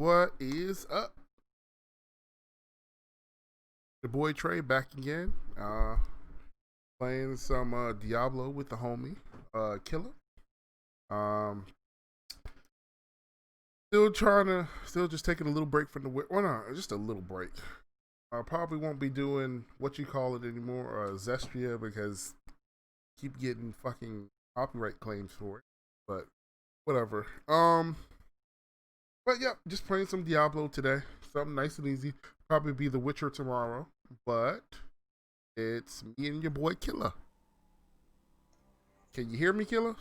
What is up? The boy Trey back again. Playing some Diablo with the homie, Killer. Um, still just taking a little break from the well, no, just a little break. I probably won't be doing what you call it anymore, Zestria, because I keep getting fucking copyright claims for it. But whatever. But yeah, just playing some Diablo today. Something nice and easy. Probably be The Witcher tomorrow, but it's me and your boy Killer. Can you hear me, Killer?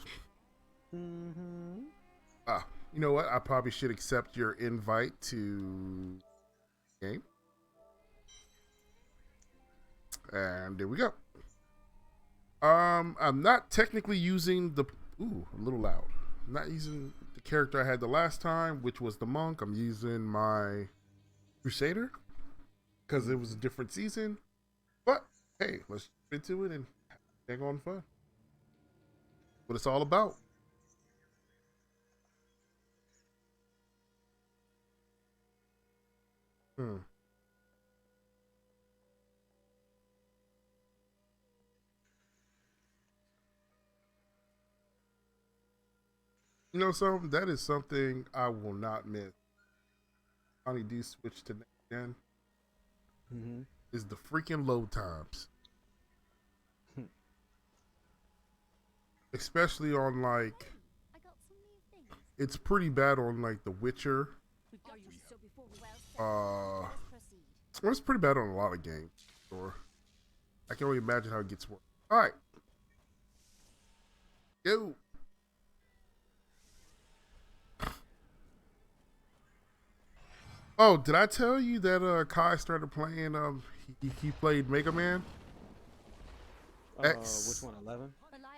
Mm-hmm. You know what? I probably should accept your invite to game. And there we go. I'm not technically using the a little loud. I'm not using the character I had the last time, which was the monk. I'm using my Crusader because it was a different season. But hey, let's get into it and hang on fun. What it's all about. Hmm. You know something? That is something I will not miss. Finally do switch to next gen Mm-hmm. is the freaking load times. Especially on like it's pretty bad on like The Witcher. Well, it's pretty bad on a lot of games. Or I can only imagine how it gets worse. Alright. Go. Oh, did I tell you that Kai started playing he played Mega Man Which X? one? 11?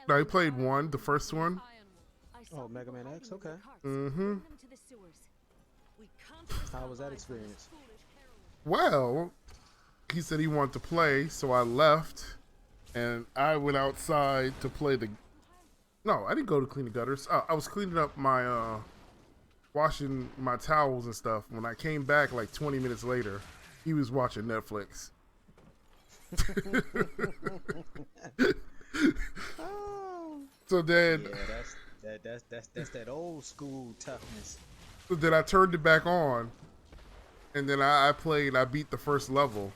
No, he played one, the first one. Oh, Mega Man X. Okay. Mm-hmm. How was that experience? Well, he said he wanted to play, so I left and I went outside to play the. No, I didn't go to clean the gutters. I was cleaning up my washing my towels and stuff. When I came back like 20 minutes later, he was watching Netflix. Oh. So then, Yeah, that's that old school toughness. I turned it back on, and then I played. I beat the first level,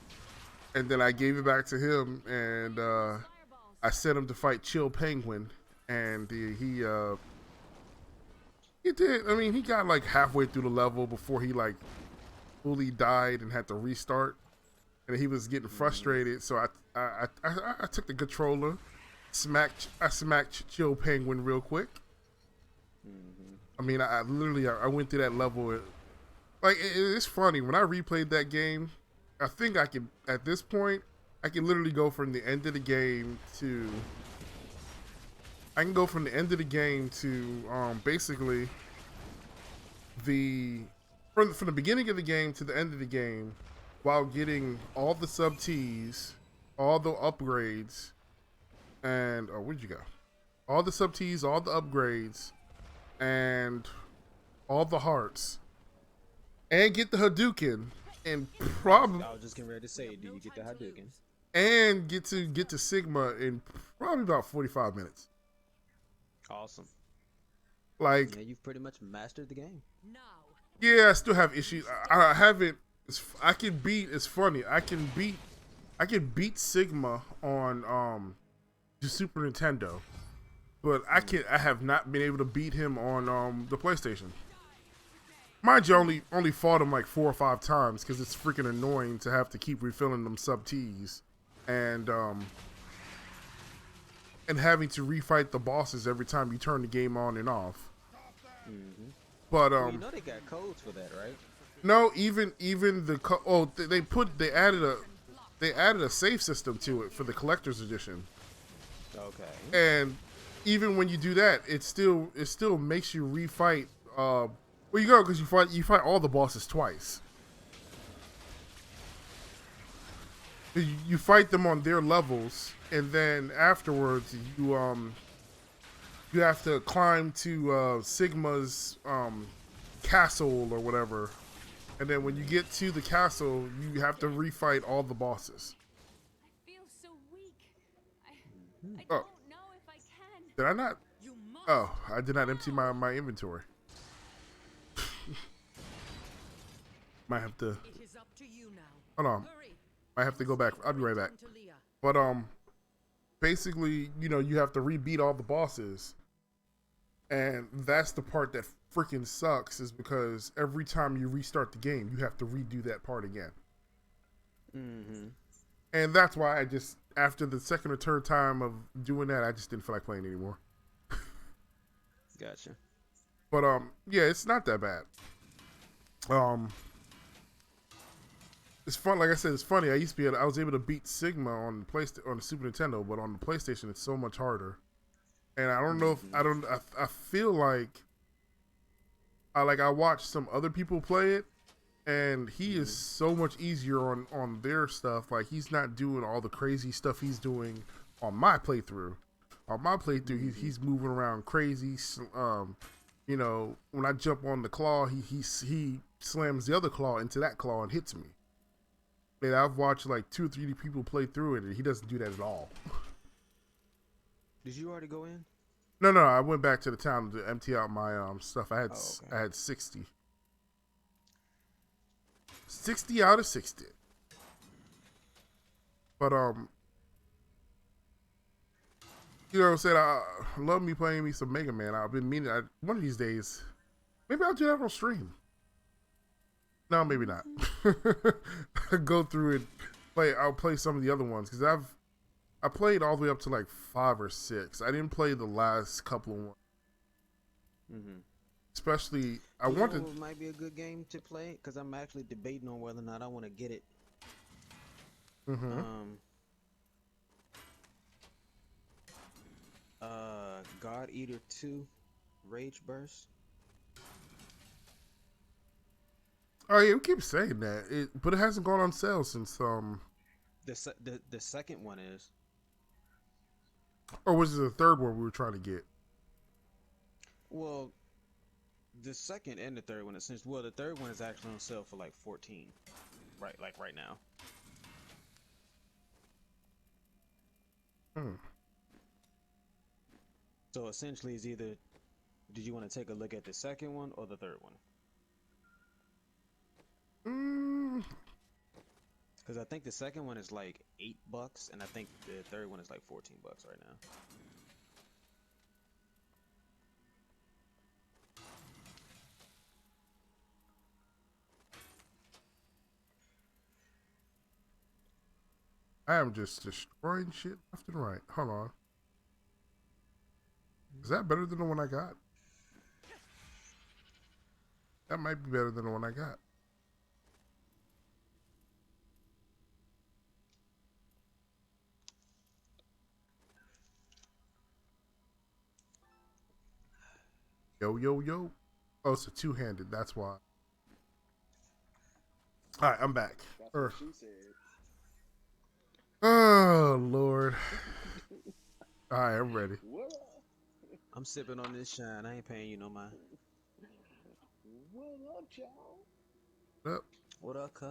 and then I gave it back to him, and I sent him to fight Chill Penguin, and he did. I mean, he got like halfway through the level before he like fully died and had to restart, and he was getting frustrated. So I took the controller, I smacked Chill Penguin real quick. I mean, I literally I went through that level. Like it's funny when I replayed that game. I think I can at this point I can literally go from the end of the game to. I can go from the end of the game to basically the from the beginning of the game to the end of the game while getting all the sub T's, all the upgrades, and where'd you go? All the sub T's, all the upgrades, and all the hearts, and get the Hadouken, and probably I was just getting ready to say, do you get the Hadouken? and get to Sigma in probably about 45 minutes. Awesome. Like, Yeah, you've pretty much mastered the game. yeah, I still have issues. I haven't. I can beat. It's funny. I can beat Sigma on the Super Nintendo, but I have not been able to beat him on the PlayStation. Mind you, only fought him like 4 or 5 times because it's freaking annoying to have to keep refilling them sub T's, and having to refight the bosses every time you turn the game on and off. Mm-hmm. But Well, you know they got codes for that, right? no, even they added a save system to it for the collector's edition. Okay. And even when you do that, it still makes you refight. Well, you go because you fight all the bosses twice. You fight them on their levels, and then afterwards you have to climb to Sigma's castle or whatever, And then when you get to the castle, you have to refight all the bosses. I feel so weak. I Oh. don't know if I can. Did I not? Oh, I did not empty my inventory. Might have to. It is up to you now. Hold on. Hurry. Might have to go back. I'll be right back. Return to Leah. But basically, you know, you have to rebeat all the bosses, and that's the part that freaking sucks. Is because every time you restart the game, you have to redo that part again. Mm-hmm. And that's why I just, after the second or third time of doing that, I just didn't feel like playing anymore. Gotcha. But yeah, it's not that bad. It's fun. Like I said, it's funny. I was able to beat Sigma on the Super Nintendo, but on the PlayStation, it's so much harder. And I don't know if I feel like I watched some other people play it, and he is so much easier on their stuff. Like, he's not doing all the crazy stuff he's doing on my playthrough. On my playthrough, he's moving around crazy. You know, when I jump on the claw, he slams the other claw into that claw and hits me. And I've watched like 2 or 3 people play through it, and he doesn't do that at all. Did you already go in? No, I went back to the town to empty out my stuff. I had 60. 60 out of 60. But you know what I'm saying? I love me playing me some Mega Man. I've been meaning one of these days. Maybe I'll do that on stream. No, maybe not. Go through and play. I'll play some of the other ones because I played all the way up to like 5 or 6. I didn't play the last couple of ones. Mm-hmm. Especially, I You know wanted. what might be a good game to play because I'm actually debating on whether or not I want to get it. Mm-hmm. God Eater 2, Rage Burst. Oh yeah, we keep saying that, but it hasn't gone on sale since The second one is. or was it the third one we were trying to get? Well, the second and the third one, well, the third one is actually on sale for like 14, right? Like right now. So essentially, it's either did you want to take a look at the second one or the third one? Because I think the second one is like $8, and I think the third one is like $14 right now. I am just destroying shit left and right. Hold on. Is that better than the one I got? That might be better than the one I got. Yo. Oh, it's a two-handed. That's why. All right, I'm back. That's what she said. Oh, Lord. All right, I'm ready. What up? I'm sipping on this shine. I ain't paying you no mind. What up, y'all? Yep. What up, cuz?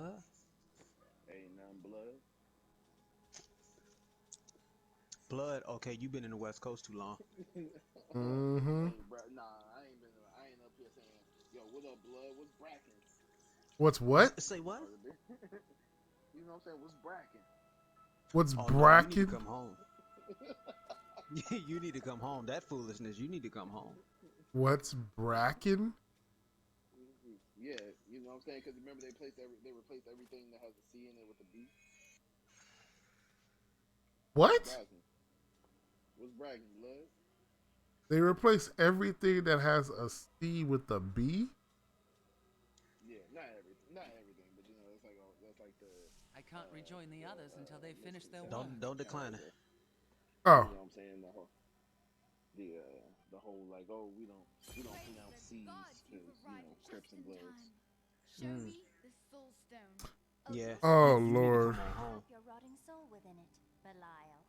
Ain't nothing blood. Blood. Okay, you been in the West Coast too long. Mm-hmm. Nah, I ain't up here saying, yo, what up, blood? What's brackin'? What's what? Say what? You know what I'm saying? What's brackin'? What's Oh, bracket? No, you need to come home. You need to come home. That foolishness. You need to come home. What's bracken? Yeah, you know what I'm saying? Because remember they replaced everything that has a C in it with a B. What? What's bragging, blood? They replace everything that has a C with a B? Yeah, not everything, but you know, that's like the. I can't rejoin the others until they finish their work. Don't decline it. Oh. You know what I'm saying? The whole like, oh, we don't pronounce C's because Crips and Bloods. Show me the soul stone. Yeah. Oh, You need to Lord. come home. Your rotting soul within it, Belial.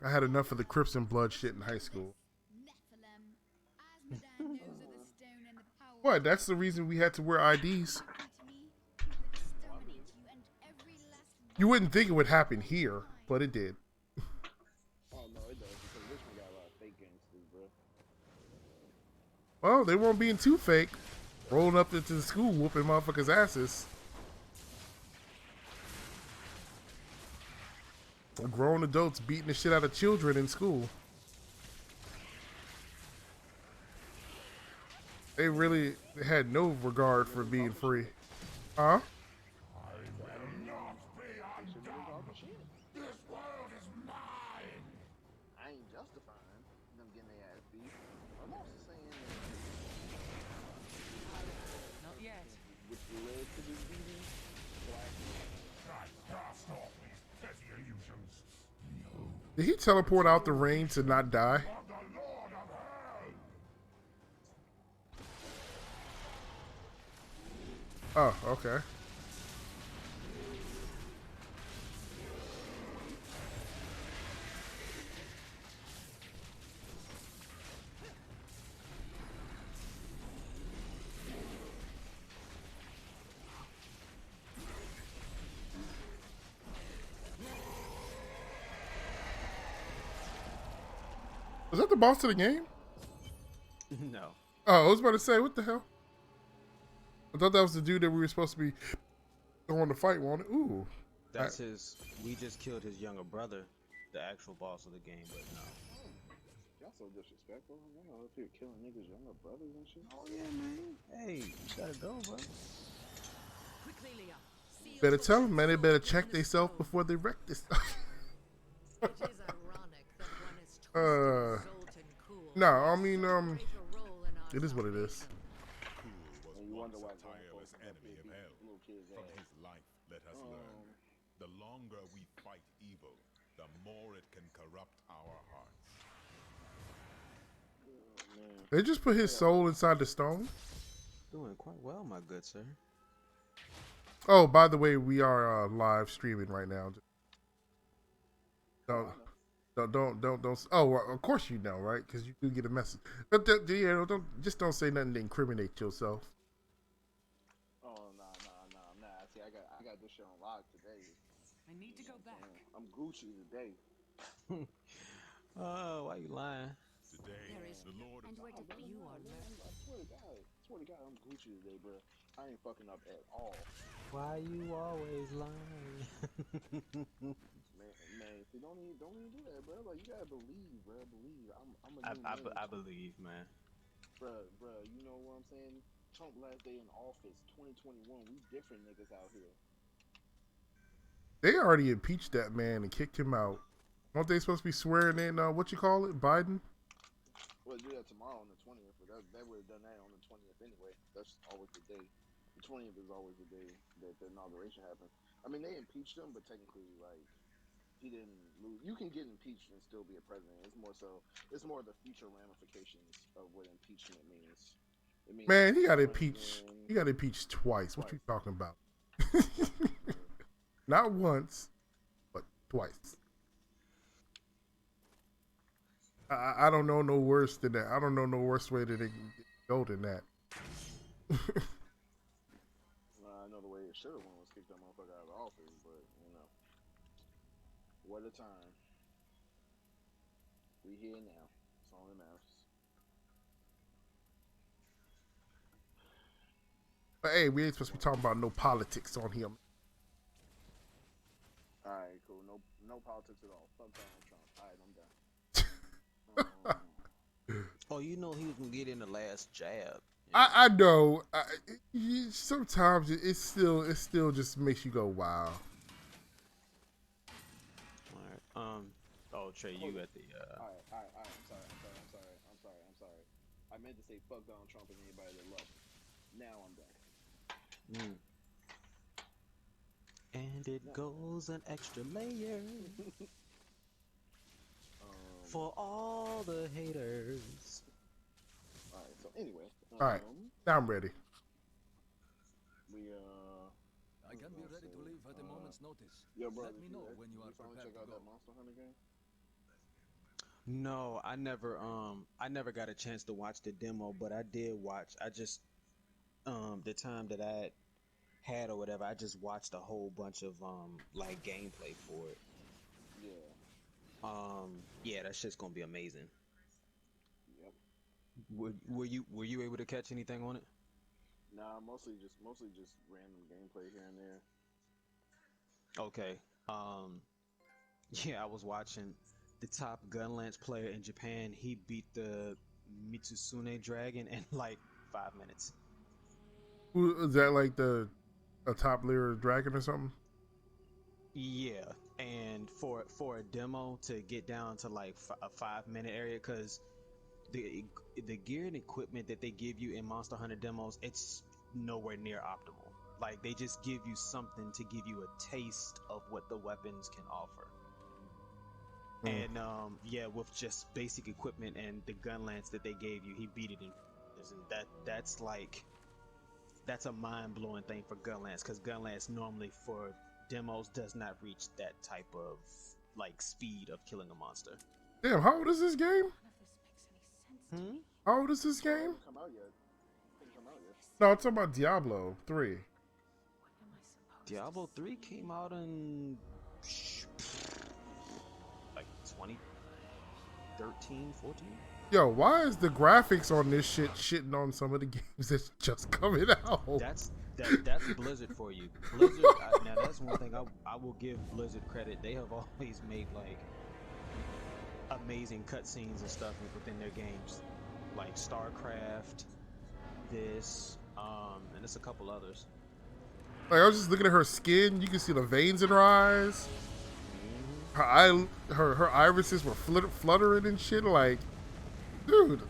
I had enough of the Crips and Blood shit in high school. Nephilim, Asmodan knows of the stone and the power. What? That's the reason we had to wear IDs. To me, You wouldn't think it would happen here, but it did. Oh no, it does because Richmond got a lot of fake gangsters, bro. Well, they weren't being too fake. Rolling up into the school, whooping motherfuckers' asses. Grown adults beating the shit out of children in school. They really had no regard for being free. Huh? I ain't justifying them getting their ass beat. I'm also saying Not yet. which led to this beating. Did he teleport out the rain to not die? Oh, okay. Was that the boss of the game? No. Oh, I was about to say, what the hell? I thought that was the dude that we were supposed to be going to fight, wasn't it? Ooh. That's his. We just killed his younger brother, the actual boss of the game, but no. Y'all so disrespectful. Y'all up here killing niggas' younger brothers and shit. Oh yeah, man. Hey, you gotta go, bro. Quickly, Leah. See your Better tell torch them, man. They better sword check in the themselves stone. before they wreck this stuff. It is ironic that one is twisted, Zoltan cool. No, I mean, So great a role in our it is what it is. salvation. And you wonder why grown tireless folks up enemy here of beat hell. little kids' From ass. his life, let us learn. The longer we fight evil, the more it can corrupt our hearts. They just put his soul inside the stone. Doing quite well, my good sir. Oh, by the way, we are live streaming right now. Don't. Oh, well, of course you know, right? Because you do get a message. But don't say nothing to incriminate yourself. Oh nah. See, I got this shit on lock today. I need to go back. I'm Gucci today. Oh, why you lying? Today, There is the Lord of And where did you are learning. I swear to God, I'm Gucci today, bro. I ain't fucking up at all. Why you always lying? Man, see, don't even do that, bro. Like, you gotta believe, bro. Believe. I'm a new man. I believe, man. Bro, you know what I'm saying? Trump last day in office, 2021. We different niggas out here. They already impeached that man and kicked him out. Aren't they supposed to be swearing in, what you call it, Biden? Well, do that tomorrow on the 20th, but that would have done that on the 20th anyway. That's always the day. The 20th is always the day that the inauguration happens. I mean, they impeached him, but technically, like, he didn't lose. You can get impeached and still be a president. It's more the future ramifications of what impeachment means. It means Man, he got once impeached. again- He got impeached twice. What you talking about? Not once, but twice. I don't know no worse than that. I don't know no worse way that it can go than that. I know the way it should have went was kick that motherfucker out of office, but you know, what a time. We here now. That's all that matters. But hey, we ain't supposed to be talking about no politics on here. All right, cool. No politics at all. Fuck Donald Trump. All right, I'm done. Oh, you know he was gonna get in the last jab. I know. Sometimes it still just makes you go, wow. All right. Oh, Trey, you at the. All right. I'm sorry. I meant to say fuck Donald Trump and anybody that loves him. Now I'm done. And it goes an extra layer for all the haters. All right. So anyway. All right, now I'm ready. We I can be ready to leave at a moment's notice. Yo, bro, Let me know when you are finally prepared check to out go. that Monster Hunter game. No, I never got a chance to watch the demo, but I did watch. I just the time that had or whatever. I just watched a whole bunch of like gameplay for it. Yeah. Yeah, that shit's gonna be amazing. Yep. Were you able to catch anything on it? Nah, mostly just random gameplay here and there. Okay. Yeah, I was watching the top Gunlance player in Japan. He beat the Mitsusune Dragon in like 5 minutes. Who is that? Like a top layer dragon or something? Yeah, and for a demo to get down to like a 5 minute area, because the gear and equipment that they give you in Monster Hunter demos, it's nowhere near optimal. Like they just give you something to give you a taste of what the weapons can offer. And yeah, with just basic equipment and the gun lance that they gave you, he beat it in. And that's a mind-blowing thing for gun lance, because gun lance normally for demos does not reach that type of like speed of killing a monster. Damn, how old is this game? None of this makes any sense to me. How old is this It game? hasn't come out yet. Hasn't come out yet. No, I'm talking about Diablo 3. What am I supposed Diablo to 3 say? came out in like 2013, 14. Yo, why is the graphics on this shit shitting on some of the games that's just coming out? That's Blizzard for you. Blizzard. Now that's one thing I will give Blizzard credit. They have always made like amazing cutscenes and stuff within their games, like StarCraft, this, and there's a couple others. Like I was just looking at her skin, you can see the veins in her eyes. Her irises were fluttering and shit. Like, dude,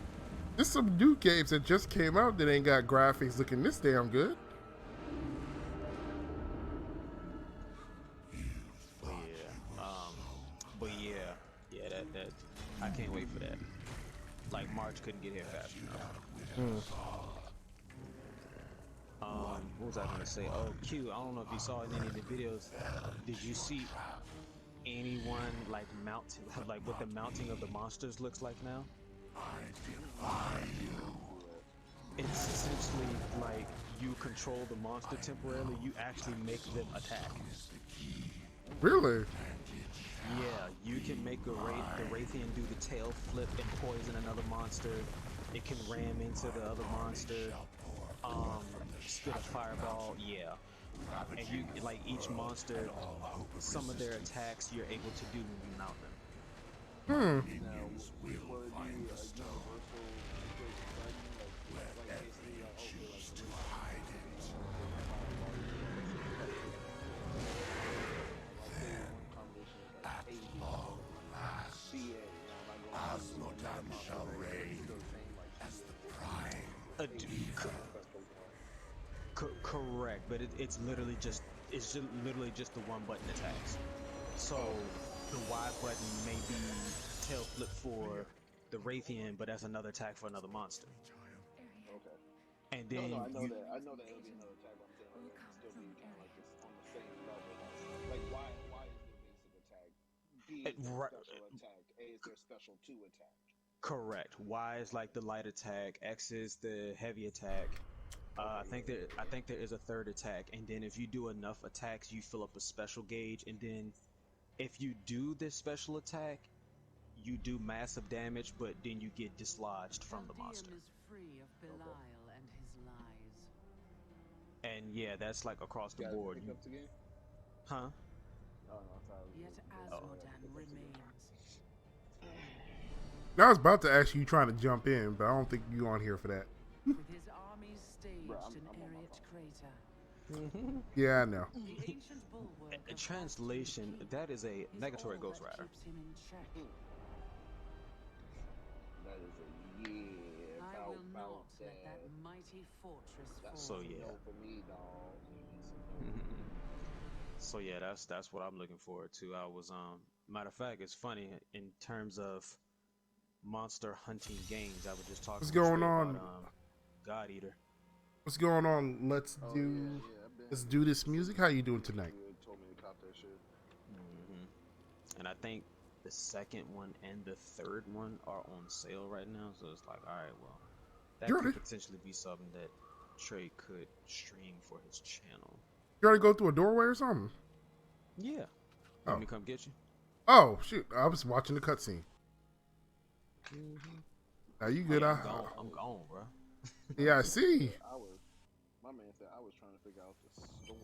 there's some new games that just came out that ain't got graphics looking this damn good. But yeah, that I can't wait for that. Like March couldn't get here fast enough. What was I gonna say? Oh, Q, I don't know if you saw in any of the videos. Did you see anyone like mounting, like what the mounting of the monsters looks like now? It's essentially like you control the monster temporarily. You actually make them attack. Really? Yeah, you can make the Raytheon do the tail flip and poison another monster. It can ram into the other monster. Spit a fireball. Yeah, and you like each monster. Some of their attacks you're able to do when you mount them. Now, will it be a universal situation button? Like basically, Correct, but it's literally just the one button attacks. So the Y button may be tail flip for the Raytheon, but that's another attack for another monster. Okay. And then No, I know that it'll be another attack, but I'm saying like it'll still be kind of like this on the same level. Like why is their basic attack? B is their special attack. A is their special 2 attack. Correct. Y is like the light attack. X is the heavy attack. I think there is a third attack, and then if you do enough attacks, you fill up a special gauge, and then if you do this special attack, you do massive damage, but then you get dislodged from the monster. Is free of Belial and his lies. And yeah, that's like across the board. Pick up the game? Huh? Oh no, sorry. Yet Asmodan remains. I was about to ask you trying to jump in, but I don't think you on here for that. With his armies staged Bro, I'm in on my Ariat phone. crater. Yeah, I know. The ancient bulwark A of translation, Heart's that is a keep Negatory all Ghost that Rider. keeps him in check. That is a I about will not that. let that mighty fortress fall. So yeah. No for me, dog. So yeah, that's what I'm looking forward to. I was matter of fact, it's funny in terms of monster hunting games. I was just talking. What's with going Trey on? About, God Eater. What's going on? Let's Oh, let's do this music. How you doing tonight? You told me to cop that shit. And I think the second one and the third one are on sale right now. So it's like, all right, well, that You're could right. potentially be something that Trey could stream for his channel. You already go through a doorway or something? Yeah. You Oh. want me to come get you? Oh shoot! I was watching the cutscene. Now you good? Yeah, I'm gone, bro. Yeah, I see. My man said I was trying to figure out the story.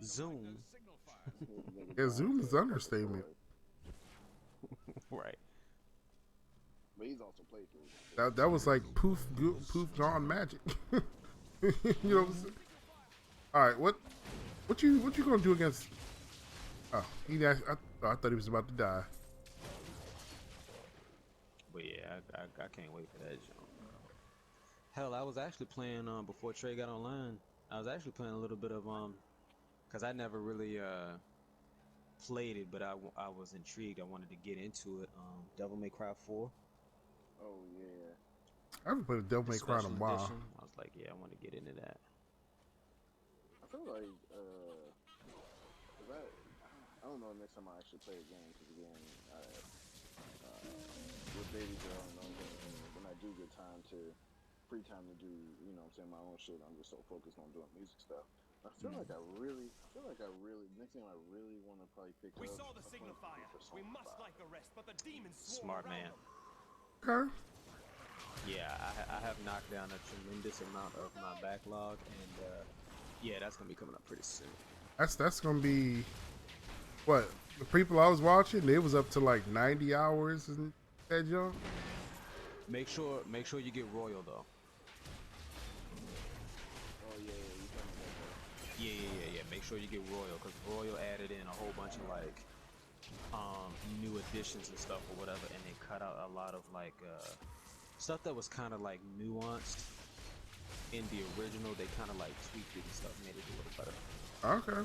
Zoom. Yeah, Zoom is understatement. Right. But he's also played through. That was like poof gone magic. You know what I'm saying? All right, what you gonna do against? Oh, I thought he was about to die. But yeah, I can't wait for that jump. Hell, I was actually playing before Trey got online. I was actually playing a little bit of cause I never really played it, but I was intrigued. I wanted to get into it. Devil May Cry 4. Oh yeah. I haven't played a Devil May Cry in a Special while. edition. I was like, yeah, I want to get into that. I feel like I don't know the next time I actually play a game because again, with baby girl and all that, when I do get free time to do, you know what I'm saying, my own shit, I'm just so focused on doing music stuff. I feel like I really next thing I really want to probably pick We up. saw the signifier. We must like the rest, but the demons Smart man. Okay. Yeah, I have knocked down a tremendous amount of my backlog, and yeah, that's gonna be coming up pretty soon. That's gonna be what the people I was watching. They was up to like 90 hours and that jump. Make sure you get royal though. Oh yeah, you told me that. Yeah. Make sure you get royal, because royal added in a whole bunch of like new additions and stuff or whatever, and they cut out a lot of like stuff that was kind of like nuanced in the original. They kind of like tweaked it and stuff, made it a little better. Okay.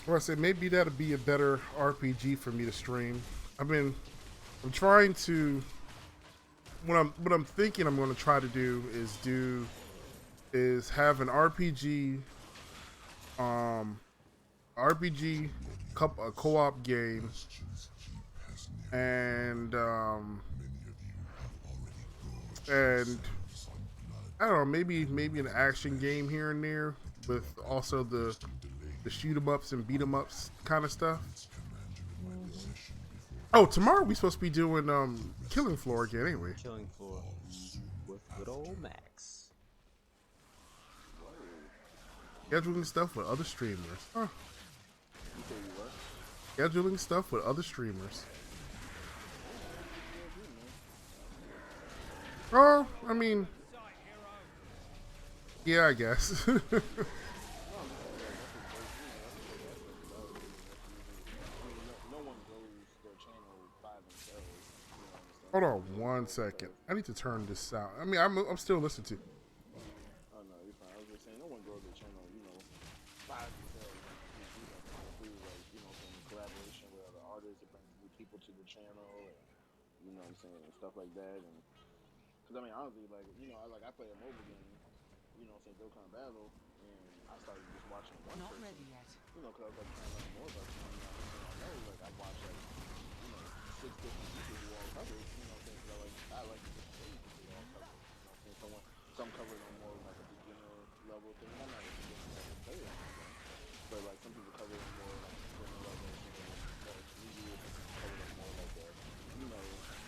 Well, I said maybe that'll be a better RPG for me to stream. I'm trying to. What I'm thinking I'm going to try to do is have an RPG, a co-op game, and I don't know, maybe an action game here and there with also the shoot 'em ups and beat 'em ups kind of stuff. Oh, tomorrow we supposed to be doing Killing Floor again, ain't we? Killing Floor with good old Max. Scheduling stuff with other streamers. Huh. You say you what? Scheduling stuff with other streamers. Oh, I mean, yeah, I guess. No one grows their channel by themselves. You know what I'm saying? Hold on one second. I need to turn this out. I mean, I'm still listening to. Oh no, you're fine. I was just saying, no one grows their channel, you know, by themselves. Through like, you know, some collaboration with other artists, it brings new people to the channel, and you know what I'm saying, and stuff like that. And because I mean, honestly, like, you know, I play a mobile game, you know, say Dokkan Battle, and I started just watching one Not person. ready yet. You know, because I was like trying to learn more about the game. I know, like I watched like, you know, 6 different people who all covered. You know what I'm saying? Because I like the different things that they all cover. You know what I'm saying? Some covered on more like a beginner level thing. I'm not a beginner level player, but like some people cover it more like a beginner level, some more intermediate, some people cover it more like a, you know,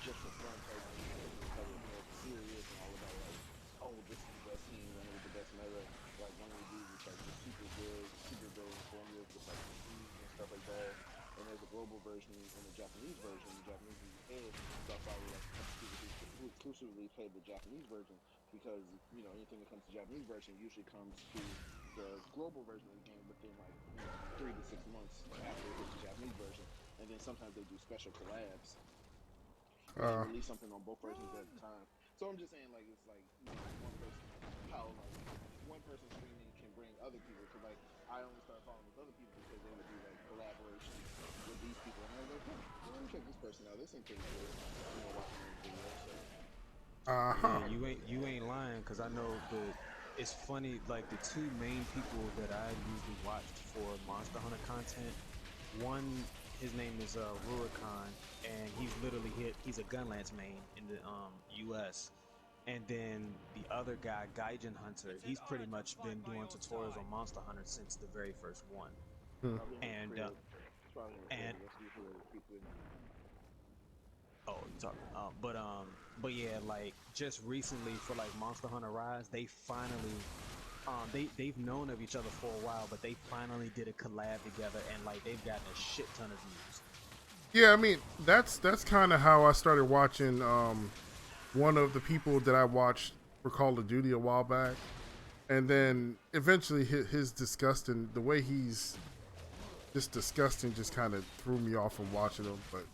just for fun type thing. Some people cover it more serious and all about like, oh, this is the best team, and it was the best meta. Like one of the dudes was like just super good, super building formulas with like prestige and stuff like that. And there's a global version and a Japanese version. The Japanese is ahead, so I follow like people who exclusively play the Japanese version because you know anything that comes to Japanese version usually comes to the global version of the game within like 3 to 6 months after it hits the Japanese version. And then sometimes they do special collabs. They release something on both versions at a time. So I'm just saying, like, it's like, you know, one person, how, like, one person streaming can bring other people. Because, like, I only started following these other people because they would do, like, collaborations with these people. And I was like, let me check this person out. This ain't pretty good. You know, watching these videos. So. Yeah, you ain't lying, because I know it's funny, like, the two main people that I usually watched for Monster Hunter content, one, his name is Rurikhan, and he's literally he's a Gunlance main in the US, And then the other guy, Gaijin Hunter, he's pretty much been doing tutorials on Monster Hunter since the very first one. Probably in his And crib. Probably in his and crib. Let's see who the people in oh, you talking? But yeah, like just recently for like Monster Hunter Rise, they finally, they've known of each other for a while, but they finally did a collab together, and like they've gotten a shit ton of views. Yeah, I mean that's kind of how I started watching. One of the people that I watched for Call of Duty a while back, and then eventually his disgusting, the way he's just disgusting, just kind of threw me off from watching him. But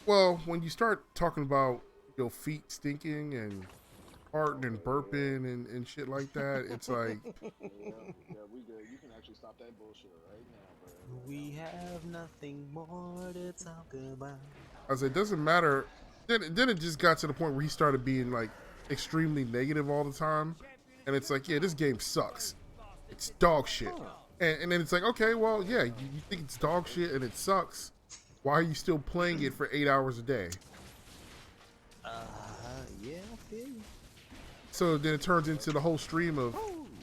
well, when you start talking about your feet stinking and farting and burping and shit like that, it's like, yeah, we good. You can actually stop that bullshit right now, bro. We have nothing more to talk about. I said, it doesn't matter. Then it just got to the point where he started being like extremely negative all the time, and it's like, yeah, this game sucks. It's dog shit. And then it's like, okay, well, yeah, you think it's dog shit and it sucks. Why are you still playing it for 8 hours a day? Yeah, I feel you. So then it turns into the whole stream of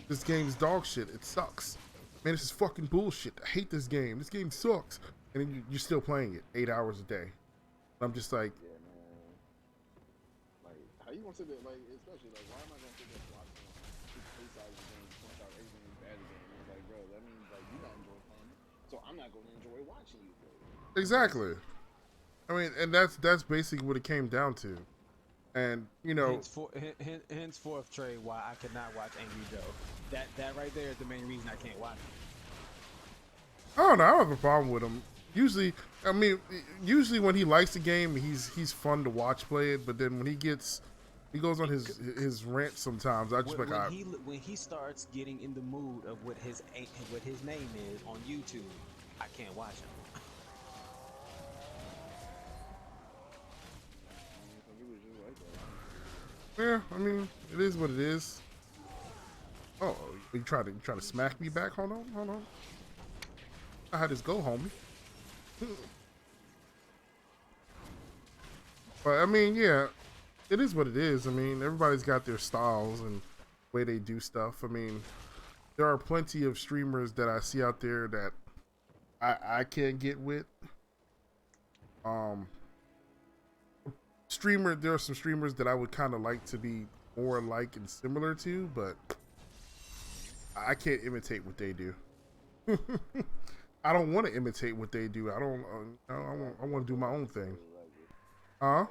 this game's dog shit. It sucks. Man, this is fucking bullshit. I hate this game. This game sucks. And then you're still playing it 8 hours a day. I'm just like, Yeah, man. Like, how you gonna sit there, like, especially, like, why am I gonna sit there and watch someone criticize the game, point out everything is bad again? It's like, bro, that means, like, you're not enjoying playing it, so I'm not gonna enjoy watching you play it. exactly. I mean, and that's basically what it came down to. And, you know, Henceforth, Trey, why I could not watch Angry Joe. That right there is the main reason I can't watch it. I don't know. I don't have a problem with him. Usually when he likes the game, he's fun to watch play it. But then when he goes on his rant sometimes, I just when he starts getting in the mood of what his name is on YouTube, I can't watch him. yeah. I mean, it is what it is. Oh, you try to smack me back? Hold on. I had this go, homie. But I mean, yeah, it is what it is. I mean, everybody's got their styles and way they do stuff. I mean, there are plenty of streamers that I see out there that I can't get with. There are some streamers that I would kind of like to be more like and similar to, but I can't imitate what they do. I don't want to imitate what they do. I don't. I want to do my own thing. Huh? I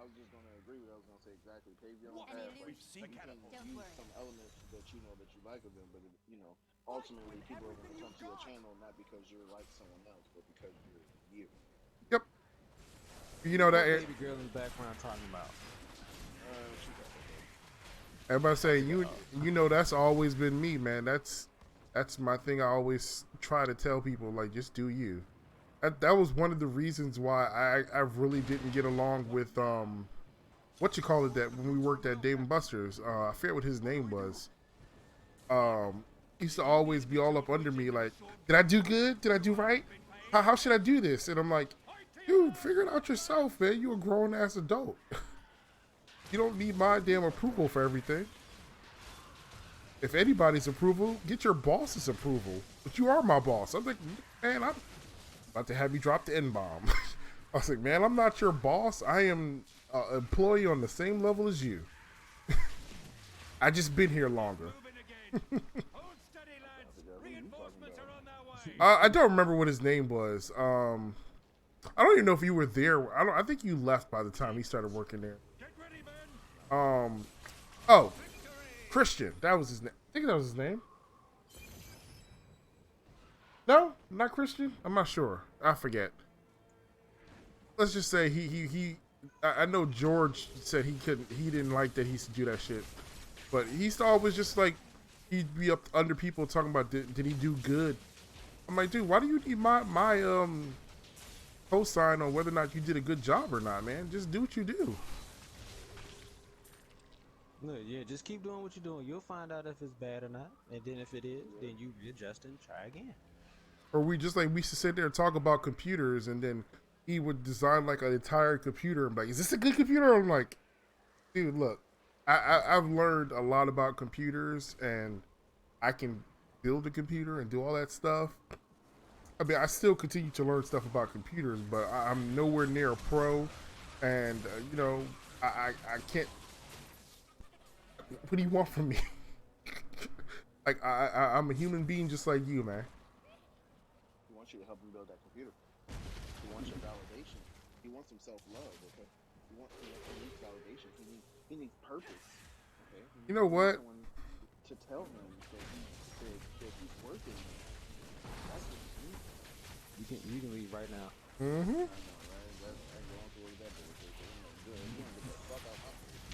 was just gonna agree with. I was gonna say exactly. Pavion have like, you can use some elements that you know that you like of them, but you know, ultimately people are gonna come to your channel not because you're like someone else, but because you're you. Yep. You know that. Baby girl in the background talking about. Everybody say you know that's always been me, man. That's my thing. I always try to tell people, like, just do you. That was one of the reasons why I really didn't get along with what you call it, that when we worked at Dave and Buster's. I forget what his name was. He used to always be all up under me, like, did I do good? Did I do right? How should I do this? And I'm like, dude, figure it out yourself, man. You a grown ass adult. You don't need my damn approval for everything. If anybody's approval, get your boss's approval. But you are my boss. I'm like, man, I'm about to have you drop the N-bomb. I was like, man, I'm not your boss. I am an employee on the same level as you. I just been here longer. I don't remember what his name was. I don't even know if you were there. I think you left by the time he started working there. Oh, Christian. That was his name. I think that was his name. No, not Christian. I'm not sure. I forget. Let's just say I know George said he didn't like that he used to do that shit. But he used to always just like, he'd be up under people talking about did he do good? I'm like, dude, why do you need my cosign on whether or not you did a good job or not, man? Just do what you do. Look, yeah, just keep doing what you're doing. You'll find out if it's bad or not. And then if it is, then you readjust and try again. Or we used to sit there and talk about computers, and then he would design like an entire computer. I'm like, is this a good computer? I'm like, dude, look, I've learned a lot about computers, and I can build a computer and do all that stuff. I mean, I still continue to learn stuff about computers, but I'm nowhere near a pro, and you know, I can't. What do you want from me? Like I'm a human being just like you, man. He wants you to help him build that computer. He wants your validation. He wants some self-love. Okay. He needs validation. He needs purpose. Okay. You know what? Someone to tell him that he's worth it. That's what he needs. You can leave right now. Mm-hmm. I know, right? I ain't going towards that bullshit. Good. You want to get the fuck out my face.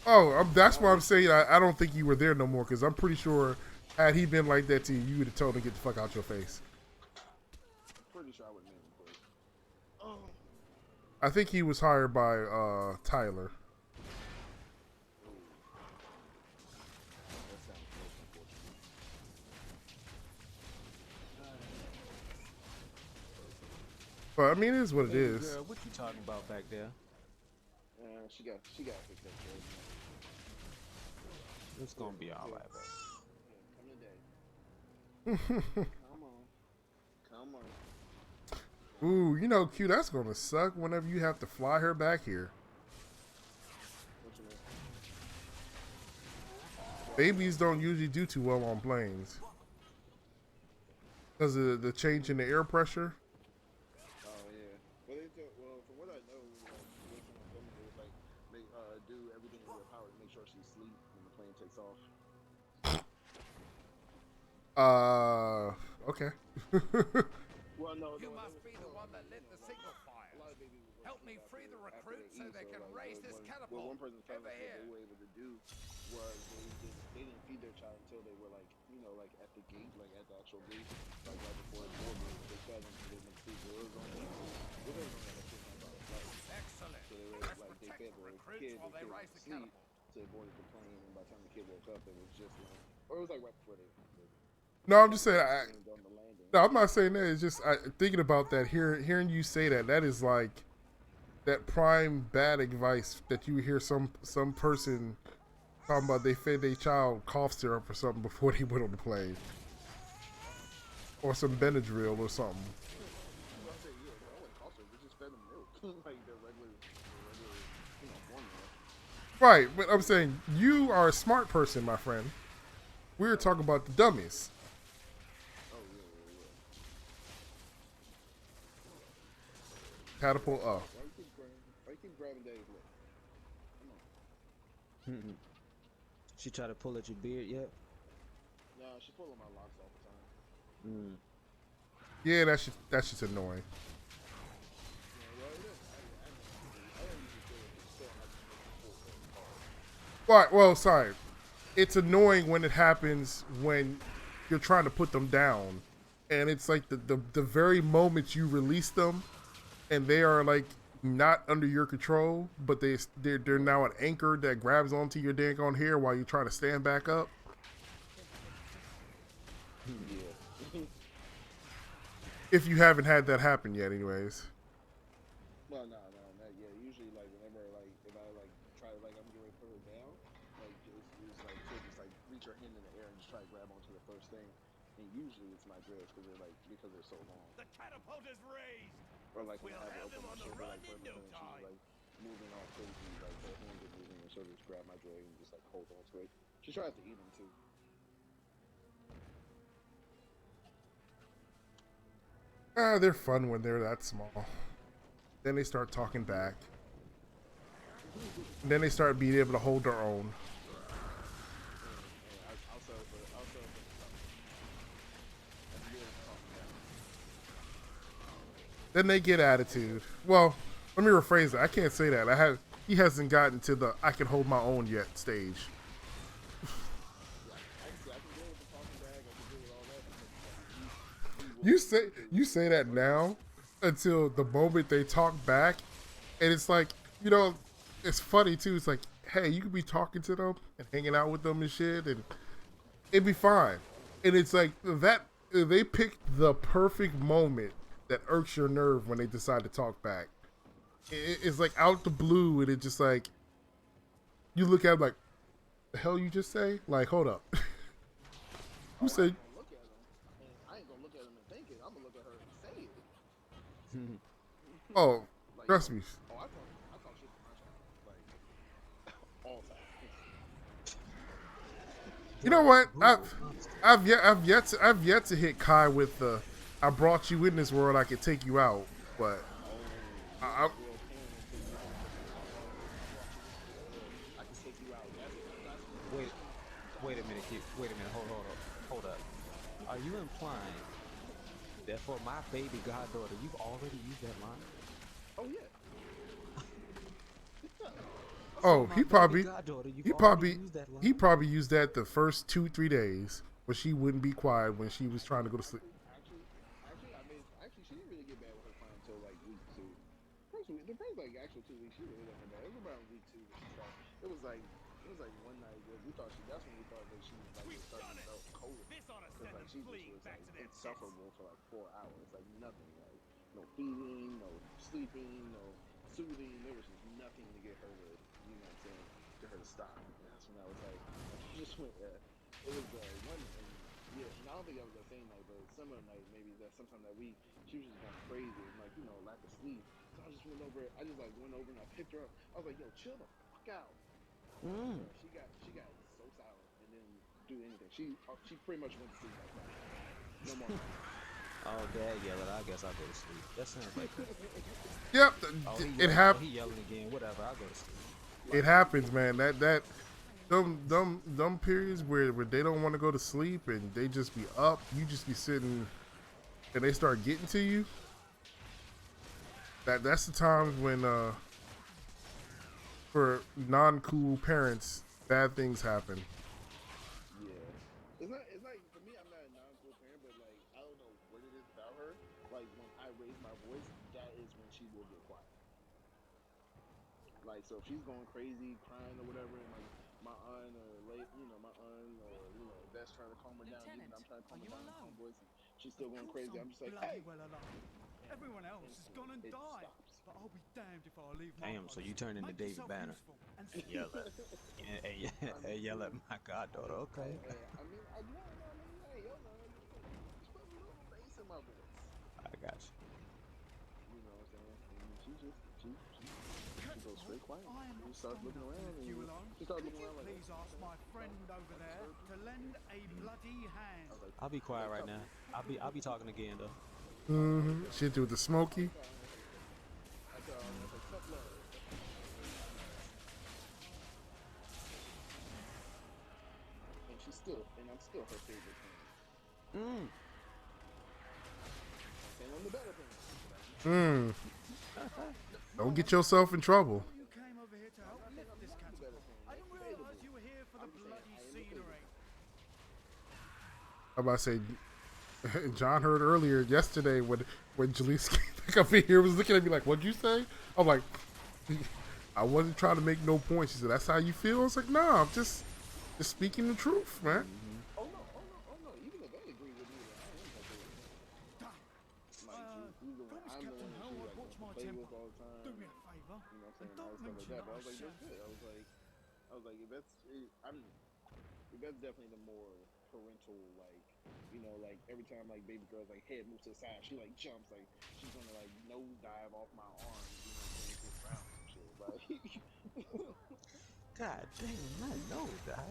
Oh, that's why I'm saying I don't think you were there no more, because I'm pretty sure had he been like that to you, you would have told him to get the fuck out your face. I'm pretty sure I would name him first. Oh. I think he was hired by Tyler. That sounds most unfortunate. But I mean, it is what it is. Girl, what you talking about back there? She got picked up good. It's gonna be all right, Come today. Come on. Ooh, you know, Q, that's gonna suck whenever you have to fly her back here. What you mean? Babies don't usually do too well on planes because of the change in the air pressure. Oh yeah. Well, from what I know, like, the way someone told me, it was like they do everything in their power to make sure she's asleep when the plane takes off. Okay. Well, no. You must be the one that lit the signal fire. A lot of babies will Help me free the recruit so they can raise this catapult. What one person told Over us here. that they were able to do was they didn't feed their child until they were like, you know, like at the gate, like at the actual gate, like right before the door. They fed them so they didn't feed the was only it was only like $600 flight. Excellent. So they were Let's like they protect fed the the recruits kid, while they was raise the asleep, catapult. so they boarded the plane, and by the time the kid woke up, it was just like, or it was like right before they. No, I'm just saying. On the landing. No, I'm not saying that. It's just thinking about that. Hearing you say that, that is like that prime bad advice that you hear some person talking about. They fed their child cough syrup or something before they went on the plane, or some Benadryl or something. I said, yeah, no, I wouldn't also, we just fed them milk, like the regular, you know, formula. Right, but I'm saying you are a smart person, my friend. We were talking about the dummies. Oh yeah. Catapult up. Why you keep grabbing Dave's lip? Come on. She tried to pull at your beard yet? No, she pulling my locks all the time. Yeah, that's just annoying. Yeah, well, it is. I don't usually do it. It's still like full thing. Right, well, sorry. It's annoying when it happens when you're trying to put them down. And it's like the very moment you release them and they are like not under your control, but they're now an anchor that grabs onto your dang on hair while you're trying to stand back up. Yeah. If you haven't had that happen yet, anyways. Well, no, yeah. Usually, like whenever, like if I like try to like I'm getting ready to put her down, like it's like she'll just like reach her hand in the air and just try to grab onto the first thing, and usually it's my dress because they're so long. The catapult is raised. Or like when We'll I have have her them open my on the shoulder, run like in put no her and she's time. like moving all crazy, like her hands are moving and she'll just grab my drag and just like hold on to it. She tries to eat them too. They're fun when they're that small. Then they start talking back. And then they start being able to hold their own. I'll sell for the stuff. That's good talking about. Then they get attitude. Well, let me rephrase it. I can't say that. He hasn't gotten to the I can hold my own yet stage. I can deal with the talking bag. I can deal with all that. You say that now until the moment they talk back, and it's like, you know, it's funny too. It's like, hey, you could be talking to them and hanging out with them and shit, and it'd be fine. And it's like that they picked the perfect moment that irks your nerve when they decide to talk back. It's like out the blue, and it just like you look at it like, the hell you just say? Like, hold up. You I say, ain't gonna look at him, and I ain't gonna look at him and think it. I'm gonna look at her and say it. oh, Like, trust me. oh, I talk shit to my child, like all the time. You know what? I've yet to hit Kai with the I brought you in this world, I could take you out, but Oh, I, you're not a real parent until you have to. I brought you into this world. I can take you out. That's Wait a minute, kid. Wait a minute. Hold up. Are you implying that for my baby goddaughter, you've already used that line? Oh yeah. oh, My he baby probably goddaughter, you've he already probably used that line? he probably used that the first 2-3 days when she wouldn't be quiet when she was trying to go to sleep. Actually, she didn't really get bad with her crying until like week 2. The first like actual 2 weeks, she really wasn't bad. It was around week 2 when she started. It was like one night that we thought that's when we thought that she was like was starting to develop COVID. This ought to Because send like them she just fleeing was back like to their pits. insufferable for like 4 hours, like nothing, like no feeding, no sleeping, no soothing. There was just nothing to get her to, you know what I'm saying, get her to stop. And that's when I was like, she just went. It was one, and yeah, and I don't think that was the same night, but a similar night, maybe that sometime that week, she was just going crazy and like lack of sleep. So I just went over. I just like went over and I picked her up. I was like, yo, chill the fuck out. She got so silent and didn't do anything. She pretty much went to sleep like that. No more. Oh, Dad yelling. I guess I'll go to sleep. That sounds like that. Yep, He yelling again. Whatever. I'll go to sleep. it happens, man. That them periods where they don't want to go to sleep and they just be up, you just be sitting, and they start getting to you. That's the times when for non-cool parents, bad things happen. Yeah. It's like for me, I'm not a non-cool parent, but like I don't know what it is about her. Like when I raise my voice, that is when she will get quiet. Like so, if she's going crazy, crying or whatever, and like my aunt or my aunt or that's trying to calm her down, even I'm trying to calm her down in my own voice, and she's still going crazy. I'm just like, hey. Well alone. Everyone else has gone and It died. stops. But I'll be damned if I leave my Damn, so you post. turned into Make David yourself Banner. useful and Yell at. Yell at my goddaughter. Okay. I mean, hey, yo, no, just put a little bass in my voice. I got you. You know what I'm saying? And she goes straight quiet. I am She not starts strong looking enough to around lift and you alone. she starts Could looking you around like, please ask my friend over there to lend a bloody hand? I was like, I'll be quiet right now. I'll be talking again though. Shit with the smoky. I tell her, I was like, tough love. And I'm still her favorite parent. I'm saying I'm the better parent. Don't get yourself in trouble. You came over here to help lift this I'm the better catapult. parent. I didn't realize you were here for the I'm just saying, bloody I am the scenery. I'm about to say, John heard earlier yesterday when Jalise came back up in here, was looking at me like, "What'd you say?" I'm like, I wasn't trying to make no point. She said, "That's how you feel." I was like, "Nah, I'm just speaking the truth, man." Oh no. Even if they agree with me, I am her favorite parent. Like, she's the one, I'm the one that she like wants to play with all the time. Do me a favor. You know what I'm saying? And All don't this stuff like mention that. But I that was like, I that's good. I was like, that's definitely the more parental, like, like every time like baby girl's like head moves to the side, she like jumps, like she's gonna like nose dive off my arm, you know what I'm saying, to the ground and shit. Like God damn, I know that.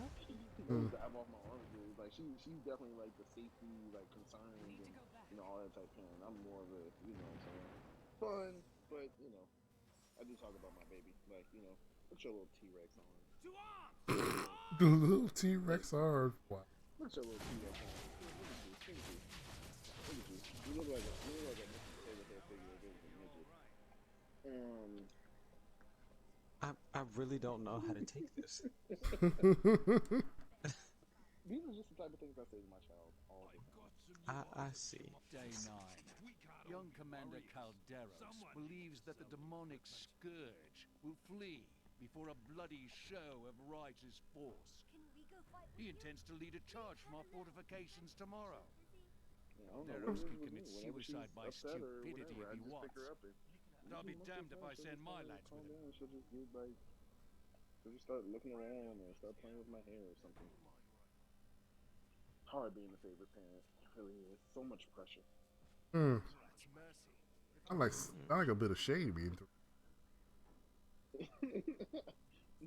nose dive off my arm, dude. Like she's definitely like the safety, like concerns and all that type of parent. I'm more of a, you know what I'm saying, fun, but I do talk about my baby. Like, put your little T-Rex on. To arms! The little T-Rex are wow. Put your little T-Rex on. Look at you. You look like a Mr. Potato Head figure if it was a midget. I really don't know how to take this. These are just the type of things I say to my child all the time. I see. Day 9. Young Commander Calderos believes that the demonic scourge will flee before a bloody show of righteous force. He intends to lead a charge from our fortifications tomorrow. I don't know what it Derovsky is with me. commits Whenever she's suicide by upset or stupidity whatever, I if he just pick her wants. up and. But I'll be damned if I send my lads calm with him. down. She'll just get like. She'll just start looking around or start playing with my hair or something. Hard being the favorite parent. It really is. So much pressure. Hmm. That's mercy. I like a bit of shade being thrown.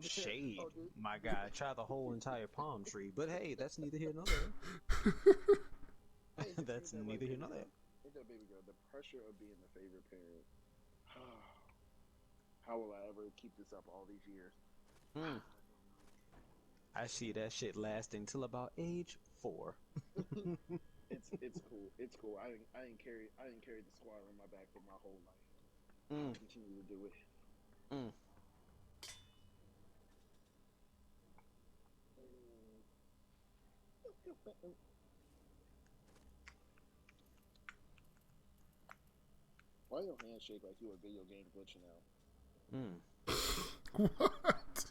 Shade, Oh, dude. my guy. Try the whole entire palm tree, but hey, that's neither here nor there. Hey, just That's ain't that neither right, here baby nor girl? there. Ain't that baby girl? The pressure of being the favorite parent. How will I ever keep this up all these years? I see that shit lasting till about age 4. It's cool. It's cool. I didn't carry the squad on my back for my whole life. I'll continue to do it. Why your hand shake like you a video game glitching out? What?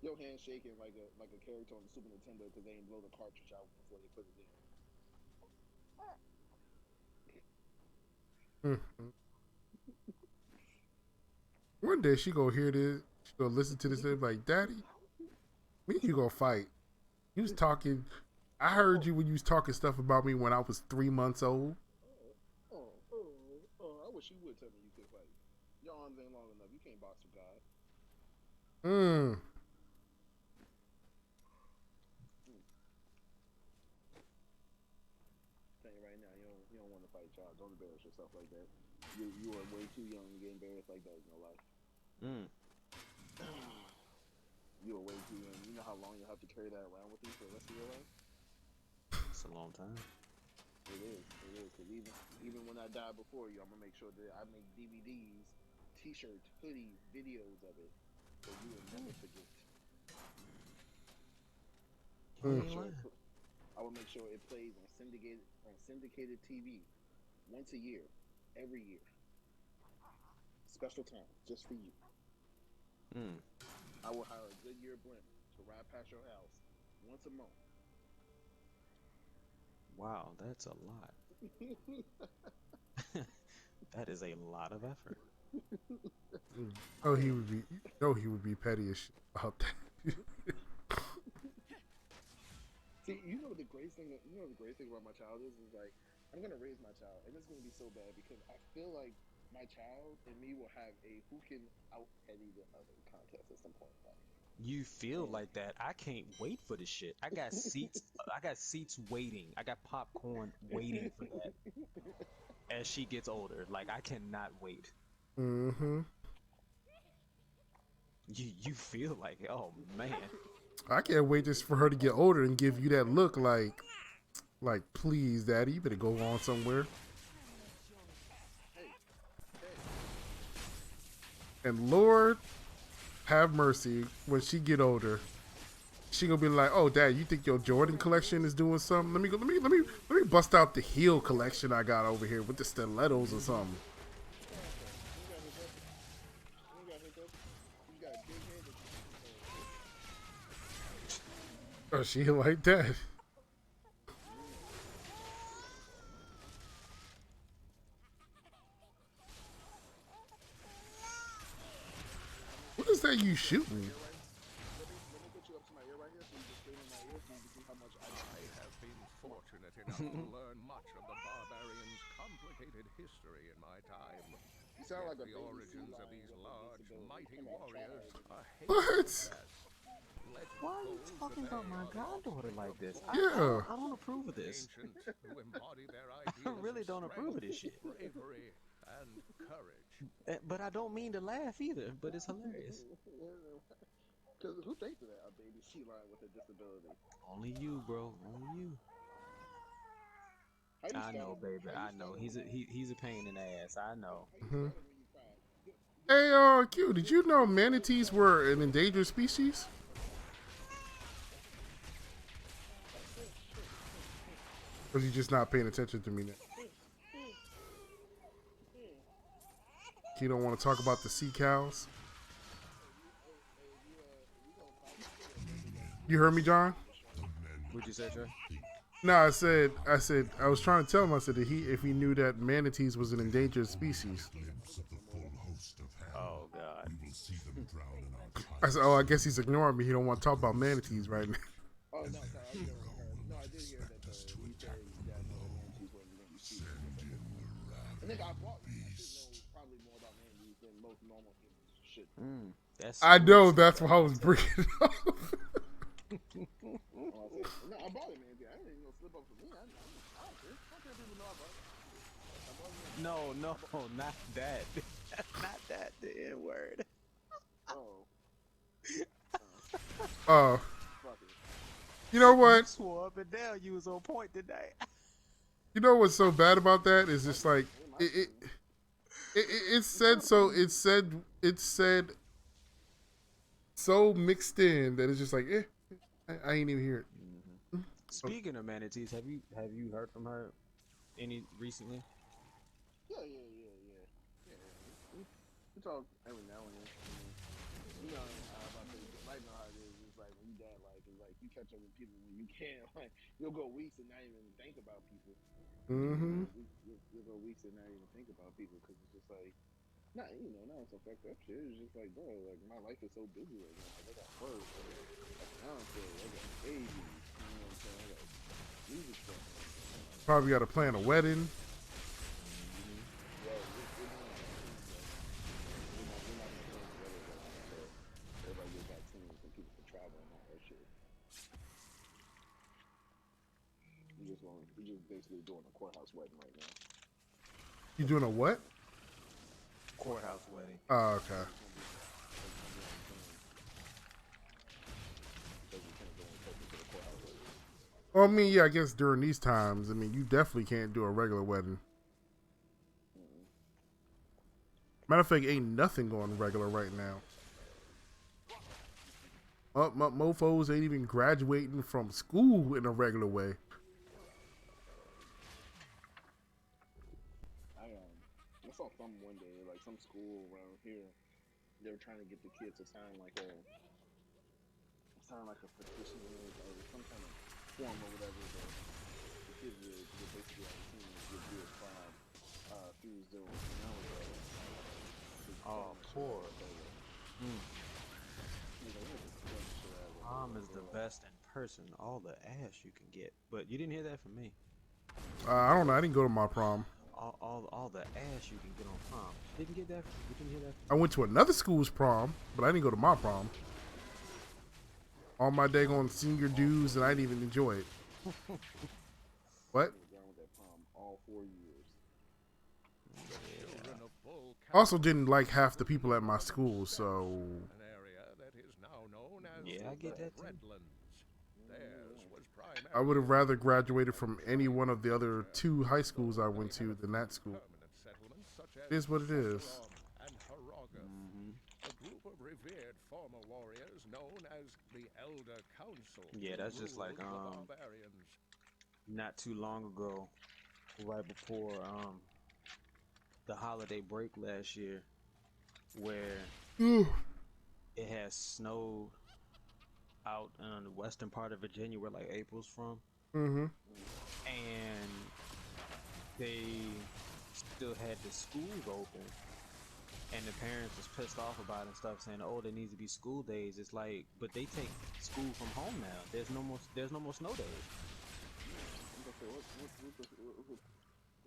Your hand shaking like a character on the Super Nintendo because they ain't blow the cartridge out before they put it in. One day she gonna hear this. She gonna listen to this and be like, "Daddy, me and you gonna fight." You was talking. I heard you when you was talking stuff about me when I was 3 months old. I wish you would tell me you could fight. Your arms ain't long enough. You can't box with God. Tell you right now, you don't want to fight, child. Don't embarrass yourself like that. You are way too young to get embarrassed like that in your life. You are way too young. You know how long you'll have to carry that around with you for the rest of your life? It's a long time. It is. Because even when I die before you, I'm gonna make sure that I make DVDs, T-shirts, hoodies, videos of it, so you will never forget. I will make sure it plays on syndicated TV once a year, every year. Special time, just for you. I will hire a Goodyear blimp to ride past your house once a month. Wow, that's a lot. That is a lot of effort. Oh, he would be. He would be petty as shit about that. See, you know the greatest thing about my child is like I'm gonna raise my child, and it's gonna be so bad because I feel like my child and me will have a who can out petty the other contest at some point in life. You feel like that. I can't wait for this shit. I got seats. Waiting. I got popcorn waiting for that. As she gets older, like I cannot wait. You feel like, oh man. I can't wait just for her to get older and give you that look like, please, Daddy, you better go on somewhere. And Lord, have mercy when she get older. She gonna be like, "Oh, Dad, you think your Jordan collection is doing something? Let me bust out the heel collection I got over here with the stilettos or something." Oh, she like that. What is that you shooting? I have been fortunate enough to learn much of the barbarians' complicated history in my time. You sound like a The origins of these large, mighty warriors are What? Why are you talking about my goddaughter like this? Yeah. I don't approve of this. ancient who embody their I ideals really of don't approve of this shit. bravery, and courage. But I don't mean to laugh either. But it's hilarious. Because who thinks of that? A baby sea lion with a disability. Only you, bro. Only you. I know, baby. I know. He's a pain in the ass. I know. Hey, Q, did you know manatees were an endangered species? Or are you just not paying attention to me now? You don't want to talk about the sea cows? You heard me, John? What'd you say, Trey? No, I was trying to tell him. I said that if he knew that manatees was an endangered species. Oh God. I said, oh, I guess he's ignoring me. He don't want to talk about manatees right now. Oh no, sorry, I never heard. No, I did hear that he said that no, the manatees wasn't going to be speaking. And nigga, I should know probably more about manatees than most normal humans should. That's I food know that's why I was security. bringing it up. Oh, I said, no, I bought it, manatee. I didn't even know slip up for me. I don't care. I don't care if people know I bought it. I bought it. No, not that. Not that. The N word. Oh, Oh, fuck it. you know You what? swore up and down you was on point today. You know what's so bad about that is just like It it. It said so. It said so mixed in that it's just like, I ain't even hear it. Speaking of manatees, have you heard from her any recently? Yeah. We talk every now and then. You know, about to right now how it is. It's like when you dad life, it's like you catch up with people when you can. Like you'll go weeks and not even think about people. Mm-hmm. You'll go weeks and not even think about people because it's just like, not not some fucked up shit. It's just like, bro, like my life is so busy right now. Like, I got work, I got fiance, I got babies. You know what I'm saying? I got music stuff. Probably got to plan a wedding. Well, we're not in the same weather right now, so everybody get vaccines and people can travel and all that shit. We're just basically doing a courthouse wedding right now. You doing a what? Courthouse wedding. Oh, okay. Well, I mean, yeah, I guess during these times, I mean, you definitely can't do a regular wedding. Matter of fact, ain't nothing going regular right now. Mofos ain't even graduating from school in a regular way. I saw something one day, like some school around here, they were trying to get the kids to sign like a petition or some kind of form or whatever. The kids would basically have seniors would do a prom through Zoom. And that was Oh, poor. Prom is the best in person. All the ass you can get, but you didn't hear that from me. I don't know. I didn't go to my prom. All the ass you can get on prom. Didn't get that. You didn't hear that. I went to another school's prom, but I didn't go to my prom. All my daggone senior dues, and I didn't even enjoy it. What? All 4 years. Also, didn't like half the people at my school, so. Yeah, I get that too. I would have rather graduated from any one of the other 2 high schools I went to than that school. It is what it is. A group of revered former warriors known as the Elder Council. Yeah, that's just like not too long ago, right before the holiday break last year, where it has snowed out in the western part of Virginia, where like April's from, and they still had the schools open, and the parents was pissed off about it and stuff, saying, "Oh, there needs to be school days." It's like, but they take school from home now. There's no more snow days.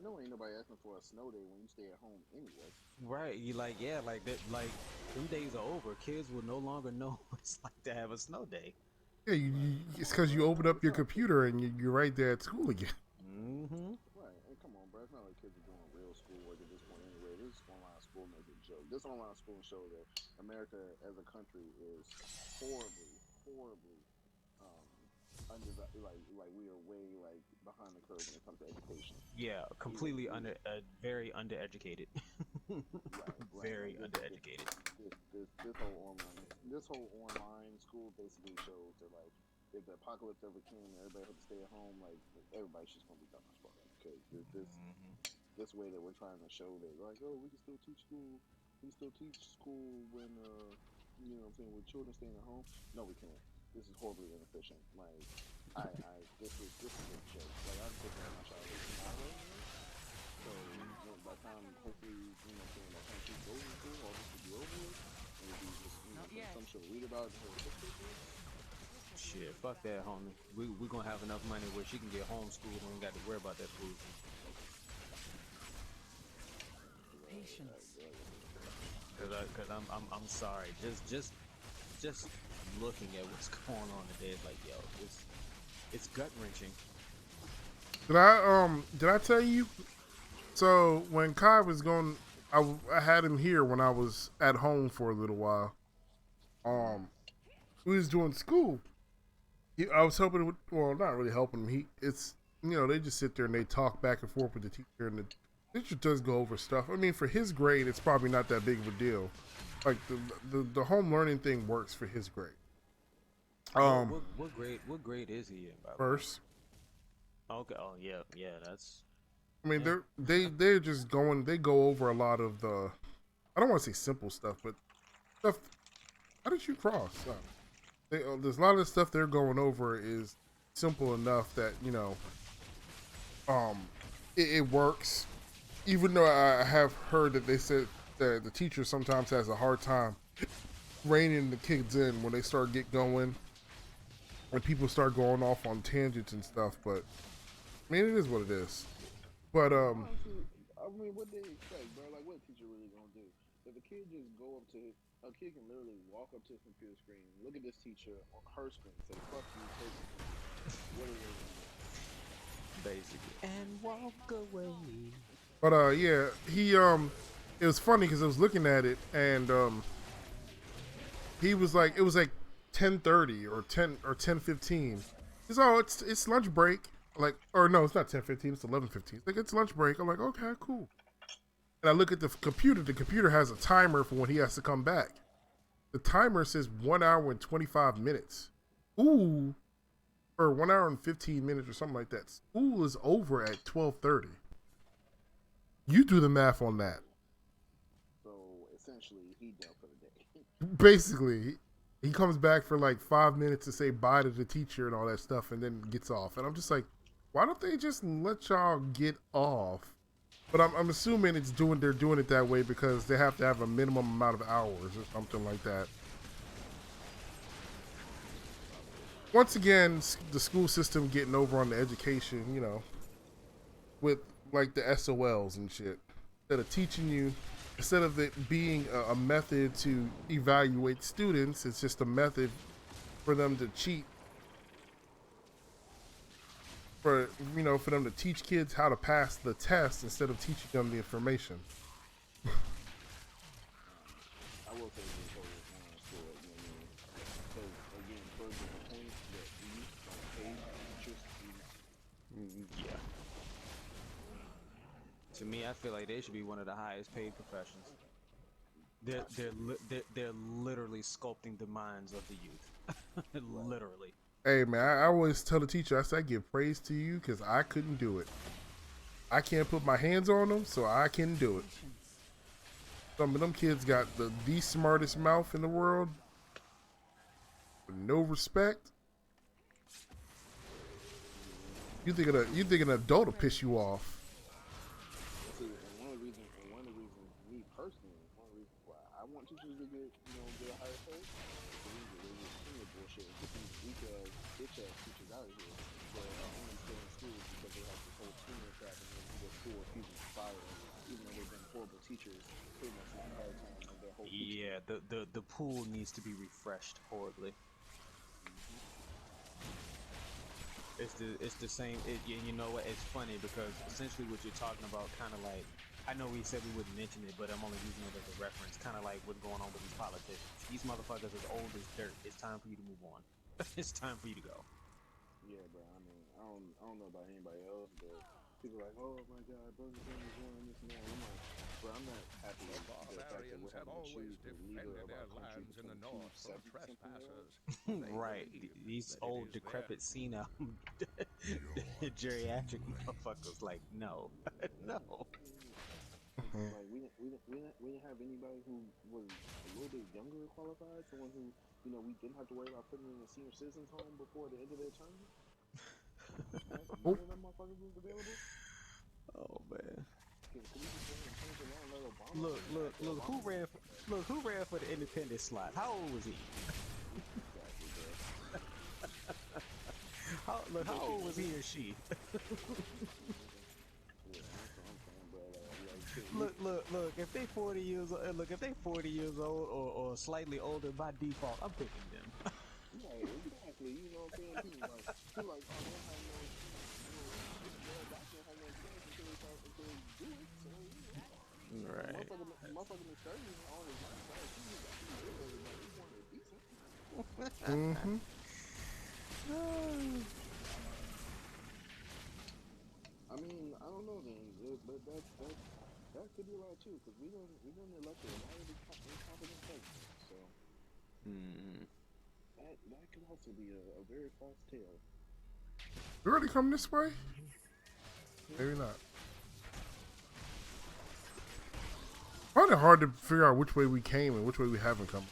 Ain't nobody asking for a snow day when you stay at home anyway. Right? You like, yeah, like that, like them days are over. Kids will no longer know what it's like to have a snow day. Yeah, it's because you open up your computer and you're right there at school again. Right, and come on, bro. It's not like kids are doing real schoolwork at this point anyway. This online school make a joke. This online school show that America as a country is horribly like we are way like behind the curve when it comes to education. Yeah, completely very undereducated. Right. Very Like, undereducated. This whole online school basically shows that like if the apocalypse ever came and everybody had to stay at home, like everybody's just gonna be dumb as fuck because this way that we're trying to show that like, oh, we can still teach school when you know what I'm saying, with children staying at home. No, we can't. This is horribly inefficient. Like this is a joke. Like I'm taking my child tomorrow, so by the time hopefully by the time she goes to school, all this will be over with, and it'll be just some she'll read about in her history class. Shit, fuck that, homie. We gonna have enough money where she can get homeschooled and ain't got to worry about that food. Patience. Cause I'm sorry. Just looking at what's going on today, it's like, yo, it's gut wrenching. Did I tell you? So when Kai was going, I had him here when I was at home for a little while. We was doing school. I was helping him with, well, not really helping him. It's they just sit there and they talk back and forth with the teacher, and the teacher does go over stuff. I mean, for his grade, it's probably not that big of a deal. Like the home learning thing works for his grade. What grade is he in? By the way? First. Okay. Oh yeah. That's. I mean, they're just going. They go over a lot of the. I don't want to say simple stuff, but stuff. How did you cross? There's a lot of the stuff they're going over is simple enough that it works. Even though I have heard that they said that the teacher sometimes has a hard time reining the kids in when they start get going, when people start going off on tangents and stuff. But I mean, it is what it is. But Honestly, I mean, what they expect, bro? Like, what a teacher really gonna do? If a kid just go up to a kid can literally walk up to a computer screen, look at this teacher on her screen, say "fuck you," take it. What are they gonna do? Basically. And walk away. But yeah, he it was funny because I was looking at it and he was like, it was like 10:30 or 10:15. He's it's lunch break, like, or no, it's not 10:15, it's 11:15. Like, it's lunch break. I'm like, okay, cool. And I look at the computer. The computer has a timer for when he has to come back. The timer says 1 hour and 25 minutes. Ooh, or 1 hour and 15 minutes or something like that. School is over at 12:30. You do the math on that. So essentially, he done for the day. Basically, he comes back for like 5 minutes to say bye to the teacher and all that stuff, and then gets off. And I'm just like, why don't they just let y'all get off? But I'm assuming they're doing it that way because they have to have a minimum amount of hours or something like that. Once again, the school system getting over on the education, with like the SOLs and shit. Instead of it being a method to evaluate students, it's just a method for them to cheat. For them to teach kids how to pass the test instead of teaching them the information. I will say this whole story, because again, further the point that we don't pay teachers. Yeah. To me, I feel like they should be one of the highest paid professions. They're literally sculpting the minds of the youth. Literally. Hey man, I always tell the teacher, I say I give praise to you because I couldn't do it. I can't put my hands on them, so I can do it. Some of them kids got the smartest mouth in the world, with no respect. You think an adult will piss you off? See, and one of the reasons, me personally, one of the reasons why I want teachers to get a higher pay, is because we can get this bullshit and get these weak ass, bitch ass teachers out of here that are only still in school because they have this whole tenure trap and then the school refuses to fire them, even though they've been horrible teachers pretty much the entire time of their whole teaching. Yeah, the pool needs to be refreshed horribly. It's the same. You know what? It's funny because essentially what you're talking about, kind of like, I know we said we wouldn't mention it, but I'm only using it as a reference. Kind of like what's going on with these politicians. These motherfuckers is old as dirt. It's time for you to move on. It's time for you to go. Yeah, bro. I mean, I don't know about anybody else, but people are like, oh my God, Burger King is doing this and that. I'm like, bro, I'm not happy with the fact that we're having to choose the leader of our country between two 70-something-year-olds. Right. These old, decrepit, senile, geriatric motherfuckers. Like, no, no. Like we didn't have anybody who was a little bit younger qualified, someone who we didn't have to worry about putting in a senior citizens home before the end of their term. None of them motherfuckers was available. Oh man. Can we just go ahead and change the law and let Obama? Look, who ran for the independent slot? How old was he? How old was he or she? Look, if they 40 years old, or slightly older by default, I'm picking them. Yeah, exactly. You know what I'm saying? People like, oh, they don't have no, doctor have no experience until they do it. So, Right. motherfucker in the 30s on his lifestyle, he was actually good, but he wanted decent. Mm-hmm. I mean, I don't know then, but that could be right too, because we done elected a lot of incompetent presidents, so that could also be a very false tale. You already come this way? Maybe not. I find it hard to figure out which way we came and which way we haven't come.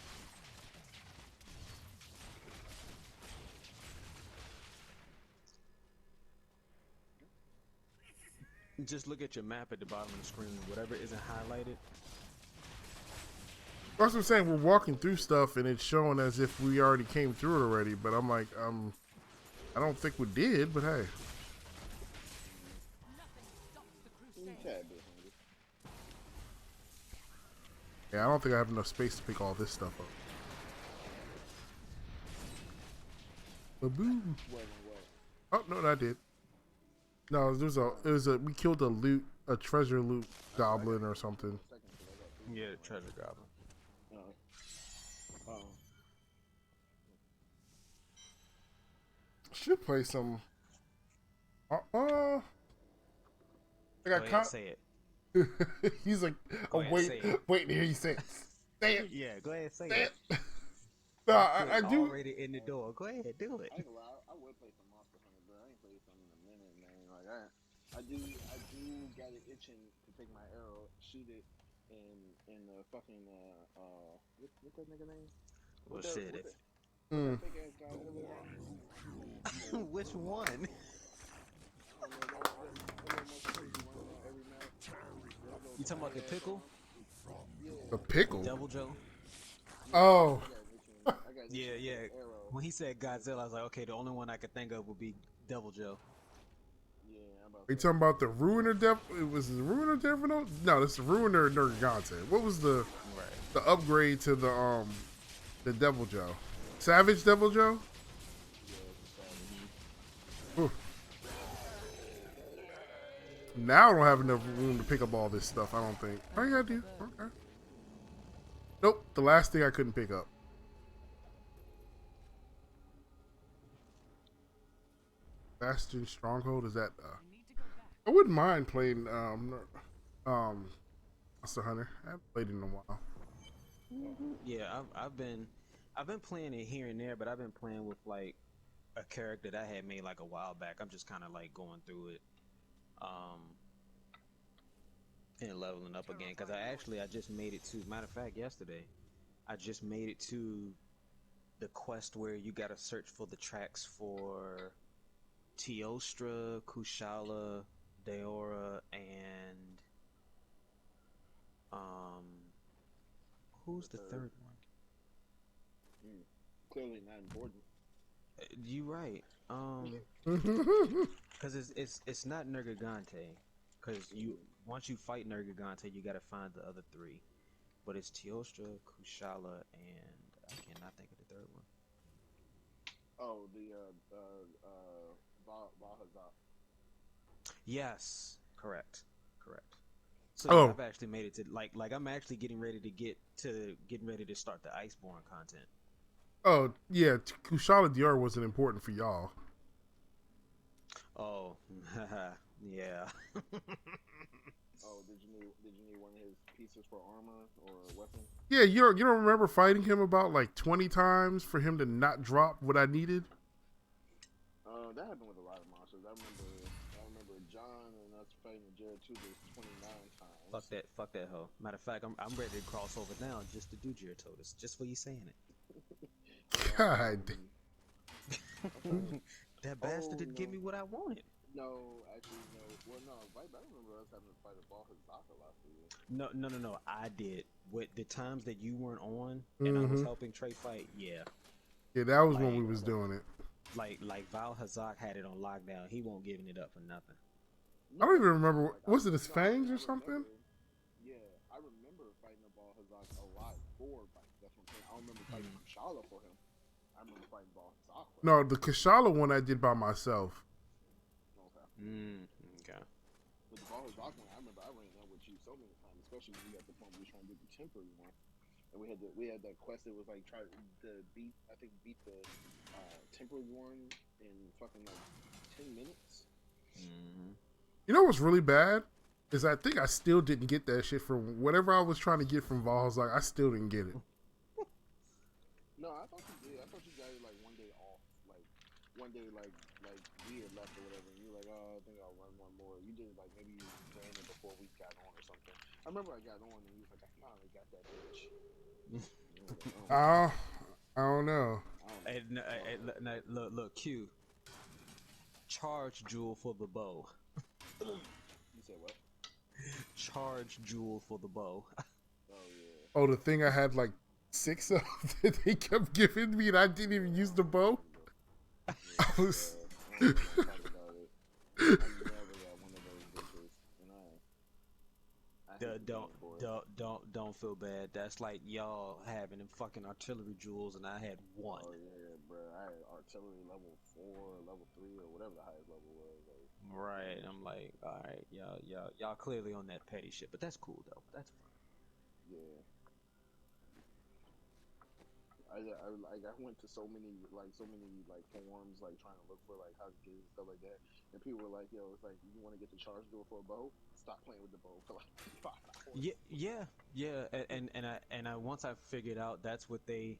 Just look at your map at the bottom of the screen. Whatever isn't highlighted. That's what I'm saying. We're walking through stuff and it's showing as if we already came through it already. But I'm like, I don't think we did. But hey, yeah, I don't think I have enough space to pick all this stuff up. Ba-boom. Oh no, I did. No, it was a we killed a treasure loot goblin or something. Yeah, the treasure goblin. Should play some. I got say it. He's like, I'm waiting to hear you say it. Say it. Yeah, go ahead, say it. it. No, I do. Already in the door. Go ahead, do it. I would play some Monster Hunter, but I ain't played some in a minute, man. Like I do got it itching to take my arrow, shoot it, and fucking what's that nigga name? Well, shit. Which one? You talking about the pickle? The pickle? Devil Joe? Oh. Yeah. When he said Godzilla, I was like, okay, the only one I could think of would be Devil Joe. Are you talking about the Ruiner Devil? It was the Ruiner Devil? No, this is Ruiner Nergigante. What was the upgrade to the Devil Joe? Savage Devil Joe? Ooh. Now I don't have enough room to pick up all this stuff, I don't think. Oh yeah, I do. Okay. Nope, the last thing I couldn't pick up. Bastion Stronghold, is that I wouldn't mind playing Monster Hunter. I haven't played it in a while. Yeah, I've been playing it here and there, but I've been playing with like a character that I had made like a while back. I'm just kind of like going through it, and leveling up again because I just made it to. Matter of fact, yesterday, I just made it to the quest where you gotta search for the tracks for Teostra, Kushala, Deora, and who's the third one? Clearly not important. You right. Because it's not Nergigante. Because once you fight Nergigante, you gotta find the other three. But it's Teostra, Kushala, and I cannot think of the third one. Oh, the Valhazak. Yes, correct. So I've actually made it to like I'm actually getting ready to start the Iceborne content. Oh yeah, Kushala Dior wasn't important for y'all. Oh, yeah. Oh, did you need one of his pieces for armor or weapon? Yeah, you don't remember fighting him about like 20 times for him to not drop what I needed? That happened with a lot of monsters. I remember John and us fighting Jared 29 times. Fuck that hoe. Matter of fact, I'm ready to cross over now just to do Geratotus, just for you saying it. God. That bastard didn't give no. me what I wanted. No, actually, no. Well, no, I remember us having to fight a ball Hazaka last year. No. I did. With the times that you weren't on and I was Mm-hmm. helping Trey fight, yeah. Yeah, that was when we Like, was doing it. like Val Hazak had it on lockdown. He won't giving it up for nothing. I No, don't even I'm saying, remember. like, Was it his no, fangs I or something? remember. Yeah, I remember fighting the ball Hazak a lot for fights. That's what I'm saying. I don't remember fighting Kushala for him. I remember fighting ball Hazak for him. No, the Kashala one I did by myself. Okay. Okay. But the ball Hazak one, I remember I ran that with you so many times, especially when we got the point we were trying to do the temporary one. And we had that quest that was like try to beat the temporary one in fucking like 10 minutes. You know what's really bad is I think I still didn't get that shit from whatever I was trying to get from Val's. Like I still didn't get it. No, I thought you did. I thought you got it like one day off, like one day like we had left or whatever. And you were like, oh, I think I'll run one more. You did like maybe you ran it before we got on or something. I remember I got on and you was like, I finally got that bitch. I don't know. Hey, look, Q. Charge jewel for the bow. You said what? Charge jewel for the bow. Oh yeah. Oh, the thing I had like 6 of that they kept giving me and I didn't even use the bow. I was. I never got one of those bitches, and Don't feel bad. That's like y'all having them fucking artillery jewels, and I had one. Oh yeah, bro. I had artillery level 4, level 3, or whatever the highest level was. Like, Right. I'm like, all right, y'all clearly on that petty shit, but that's cool though. That's fine. yeah. I went to so many forums like trying to look for like how to get it and stuff like that, and people were like, "Yo, it's like you want to get the charge duel for a bow? Stop playing with the bow for like 5 hours." Yeah. And I once I figured out that's what they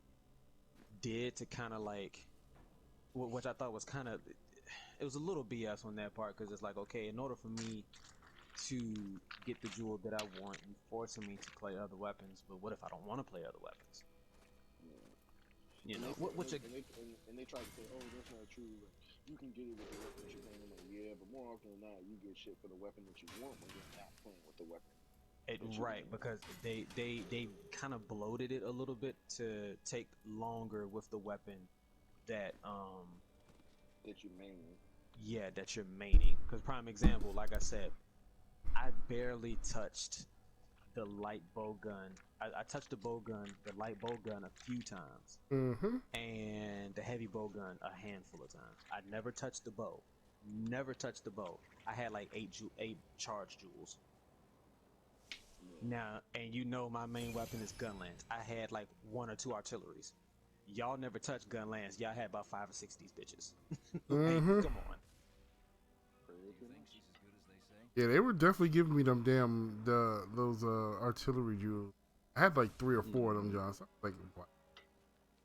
did to kind of like, which I thought was kind of, it was a little BS on that part because it's like, okay, in order for me to get the jewel that I want, you forcing me to play other weapons. But what if I don't want to play other weapons? You know, and they try to say, "Oh, that's not true. Like, you can get it with the weapon that you're playing." I'm like, yeah, but more often than not, you get shit for the weapon that you want when you're not playing with the weapon. Right, because they kind of bloated it a little bit to take longer with the weapon that That you main. Yeah, that you're maining. Because prime example, like I said, I barely touched the light bow gun. I touched the light bow gun a few times, and the heavy bow gun a handful of times. I never touched the bow. I had like 8 charge jewels. Now, and you know my main weapon is gunlands. I had like 1 or 2 artilleries. Y'all never touched gunlands. Y'all had about 5 or 6 of these bitches. Hey, come on. Yeah, they were definitely giving me them those artillery jewels. I had like 3 or 4 of them, John. Like, what?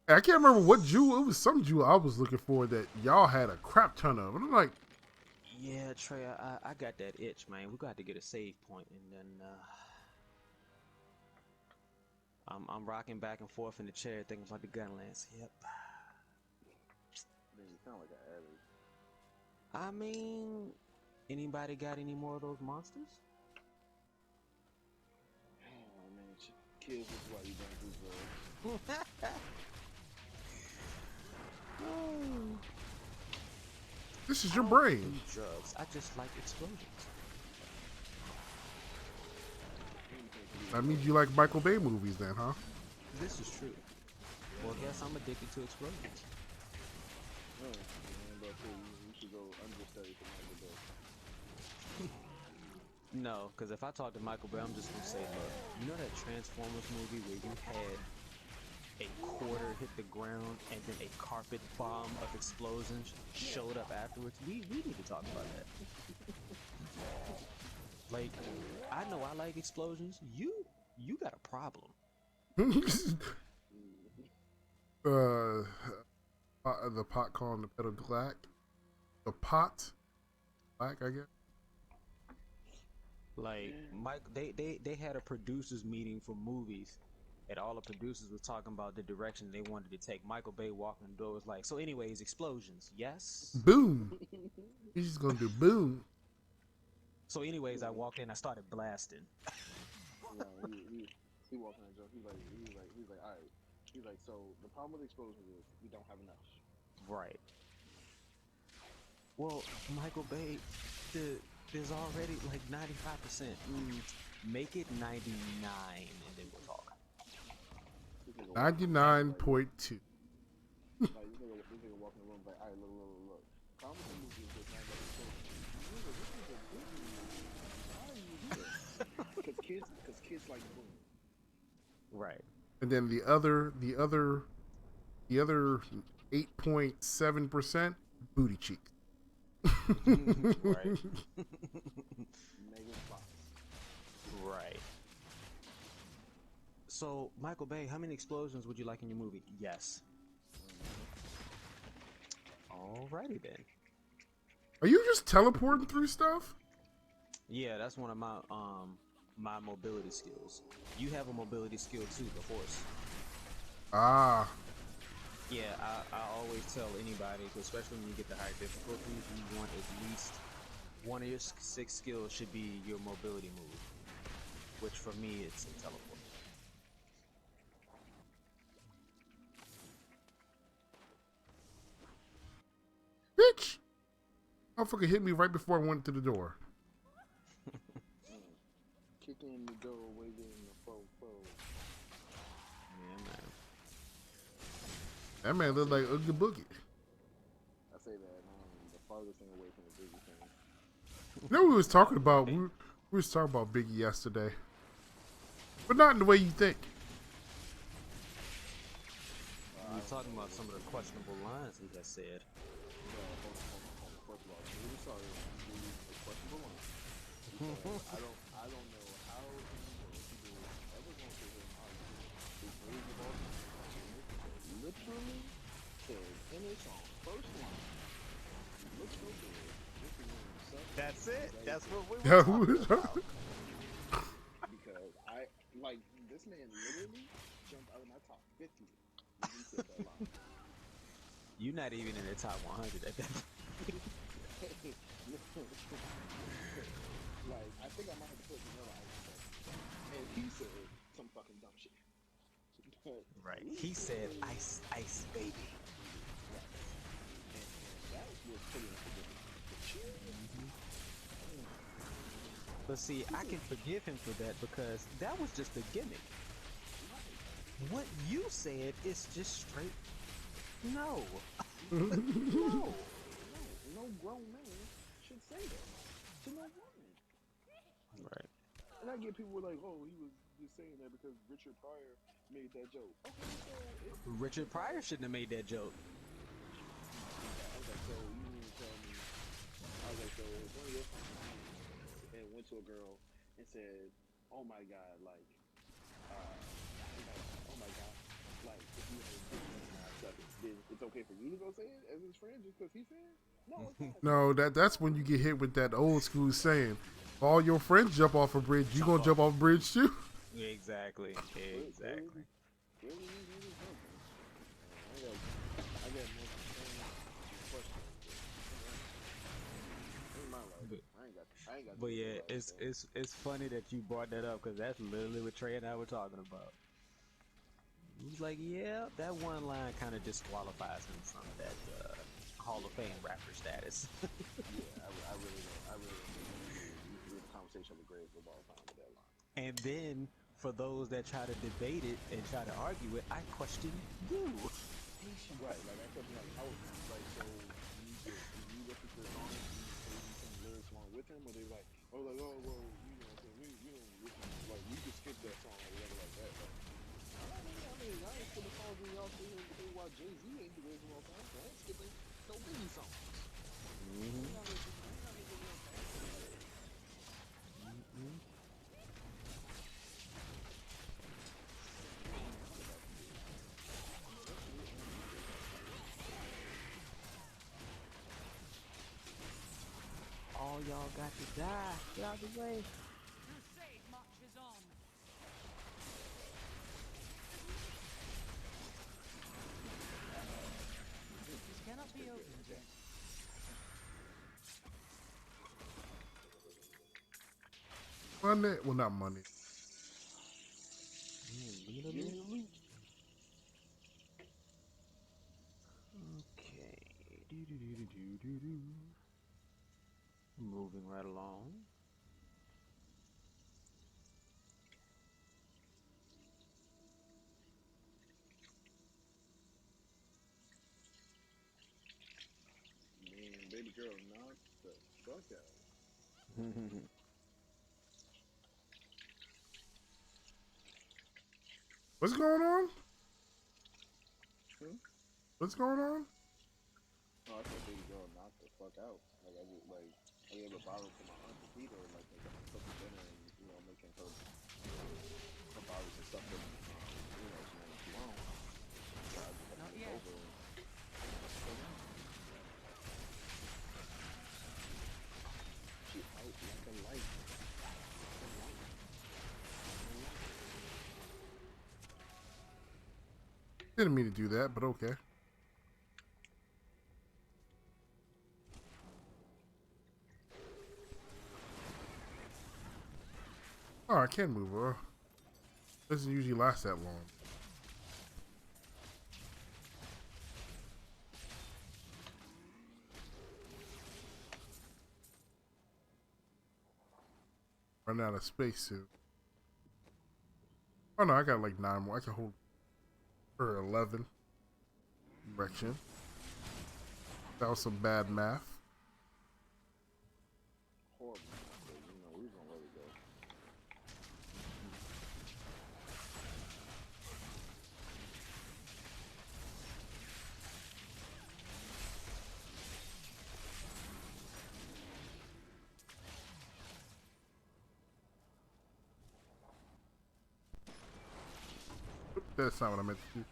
I can't remember what jewel. It was some jewel I was looking for that y'all had a crap ton of. And I'm like, yeah, Trey, I got that itch, man. We got to get a save point, and then I'm rocking back and forth in the chair thinking about the gunlands. Yep. Man, you sound like an addict. I mean, anybody got any more of those monsters? Oh man, kids, this is why you don't do drugs. this is your I don't brain. do drugs. I just like explosions. That means you like Michael Bay movies, then, huh? This is true. Well, I guess I'm addicted to explosions. Man, but you should go understudy for Michael Bay. No, because if I talk to Michael Bay, I'm just gonna say, look, you know that Transformers movie where you had a quarter hit the ground and then a carpet bomb of explosions showed up afterwards? We need to talk about that. Like, I know I like explosions. You got a problem. The pot calling the pedal black. The pot black, I guess. Like, Mike, they had a producers meeting for movies, and all the producers was talking about the direction they wanted to take. Michael Bay walking the door was like, so anyways, explosions, yes. Boom. He's just gonna do boom. So anyways, I walked in, I started blasting. No, he walked in the joke. He's like, all right. He's like, so the problem with explosions is we don't have enough. Right. Well, Michael Bay, there's already like 95%. Make it 99, and then we'll talk. 99.2. Like this nigga walk in the room like, all right, look. Problem with the movie is there's not enough explosions. Because kids like boom. Right. And then the other 8.7% booty cheeks. Right. Megan Fox. Right. So, Michael Bay, how many explosions would you like in your movie? Yes. Alrighty then. Are you just teleporting through stuff? Yeah, that's one of my my mobility skills. You have a mobility skill too, the horse. Ah. Yeah, I always tell anybody, especially when you get the higher difficulties, you want at least one of your 6 skills should be your mobility move, which for me it's a teleport. Bitch! Motherfucker hit me right before I went to the door. Kicking the door, waving the fo. Yeah, man. That man looked like Oogie Boogie. I say that, the farthest thing away from the Biggie thing. You know what we was talking about? We was talking about Biggie yesterday. But not in the way you think. We were talking about some of the questionable lines he has said. Hold on. First of all, we saw this questionable one. I don't know how in the world people ever going to sit here and argue the words of all time. Literally said in a song, first line, you look so good. This is when you suck. That's it. That's what we Yeah, were talking about. Because this man literally jumped out of my top 50 when he said that line. You're not even in the top 100 at that point. Like, I think I might have to put vanilla ice in there. And he said some fucking dumb shit. Right. He said, ice, ice, baby. Right. And that was pretty unforgivable. But see, I can forgive him for that because that was just a gimmick. What you said is just straight no. No. No grown man should say that to no woman. Right. And I get people like, oh, he was just saying that because Richard Pryor made that joke. Okay, so Richard Pryor shouldn't have made that joke. I was like, so you mean to tell me? I was like, so if one of your friends and went to a girl and said, oh my god, like, oh my god, like, if you had a dick and I suck it, then it's okay for you to go say it as his friend just because he said it? No, it's not. No, that's when you get hit with that old school saying. If all your friends jump off a bridge, you gonna jump off a bridge too? Exactly. Exactly. I got more questions. I ain't got. But yeah, it's funny that you brought that up because that's literally what Trey and I were talking about. He was like, yeah, that one line kind of disqualifies him from that Hall of Fame rapper status. Yeah, I really don't. The conversation of the greatest of all time with that line. And then for those that try to debate it and try to argue it, I question you. Right, like I said, like, so you listen to the song and you say some lyrics along with him, or they like, oh, well, you know, so we don't listen, like, we just skip that song or whatever like that. Like, I ain't skipping songs when y'all sit here and say why Jay-Z ain't the greatest of all time, so I ain't skipping no Biggie songs. All y'all got to die. Get out the way. Crusade marches on. Money, well, not money. Give me the loot. Okay. Do. Moving right along. Man, baby girl, knock the fuck out. What's going on? Hmm? What's going on? No, I said baby girl, knock the fuck out. Like I just like I gave a bottle to my aunt to feed her, like making her cooking dinner and making her bottles and stuff that she won't. So I just had to Not move yet. over. She out like a light. Didn't mean to do that, but okay. Oh, I can move her. Doesn't usually last that long. Run out of space soon. Oh no, I got like 9 more. I can hold her 11. Direction. That was some bad math. Horrible. But, we was gonna let it go. That's not what I meant to do.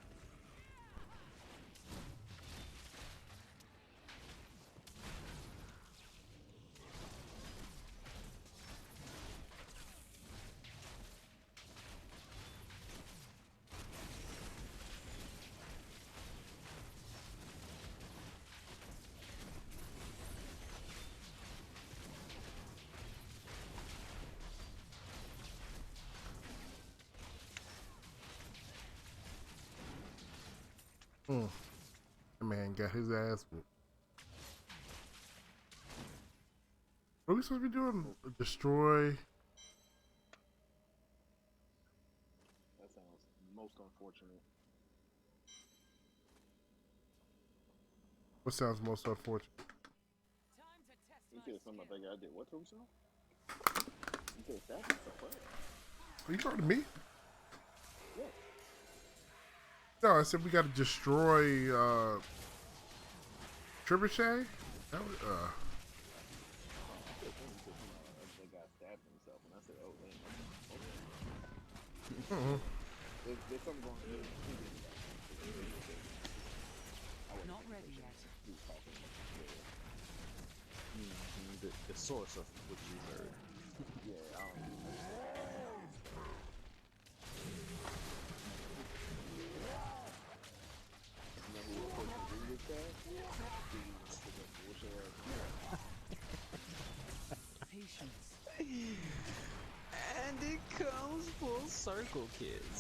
That man got his ass whooped. What are we supposed to be doing? Destroy. That sounds most unfortunate. What sounds most unfortunate? You said something about that guy did what to himself? You said that? What? Are you talking to me? What? No, I said we got to destroy Trebuchet. That was, That guy stabbed himself, and I said, oh, damn. There's something going on. Not ready yet. The source of what you heard. Yeah, I don't know. You know who was supposed to do this guy? Patience. And it comes full circle, kids.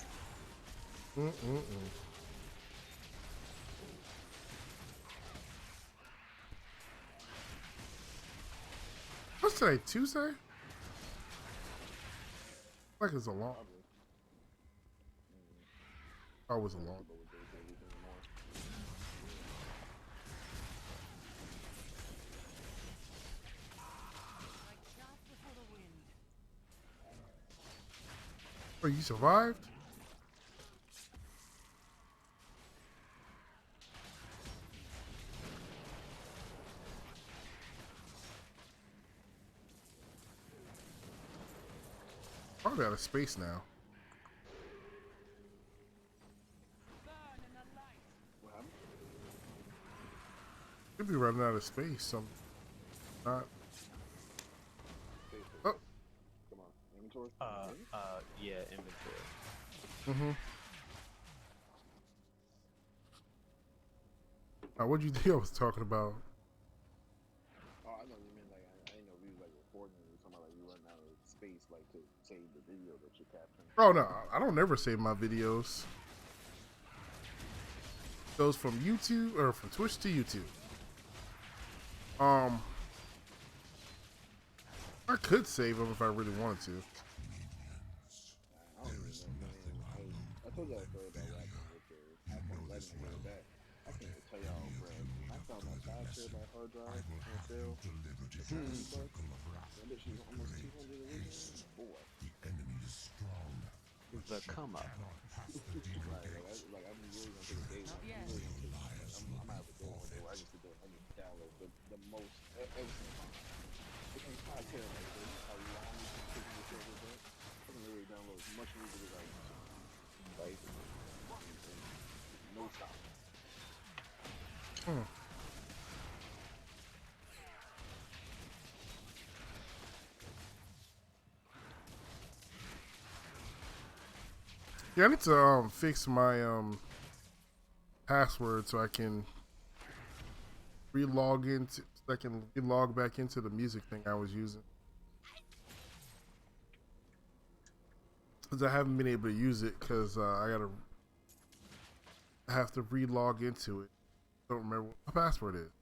What's today? Tuesday? Like it's a long. Oh, it was a long. Like chaff before the wind. Oh, you survived? Probably out of space now. What happened? Could be running out of space. Some not. Oh. Come on. Inventory? Yeah, inventory. What'd you think I was talking about? Oh, I know you meant like I didn't know we was like recording and we were talking about like we running out of space like to video that you're capturing. Oh no, I don't never save my videos. Goes from YouTube or from Twitch to YouTube. I could save them if I really wanted to. I don't even know, man. I told y'all a story about what happened with the iPhone 11 and all that. I can't even tell y'all, bro. When I found that 5 terabyte hard drive on sale, that bitch was almost 200 originally. Boy. The come up. Like I'm really gonna take a day. I'm really gonna take. I might have a day one day where I just sit there and just download the most everything. It's only 5 terabytes, so you know how long you can take this over that. I can literally download as much music as I want to. Like, no stop. Yeah, I need to fix my password so I can relog back into the music thing I was using. Because I haven't been able to use it because I have to relog into it. Don't remember what my password is.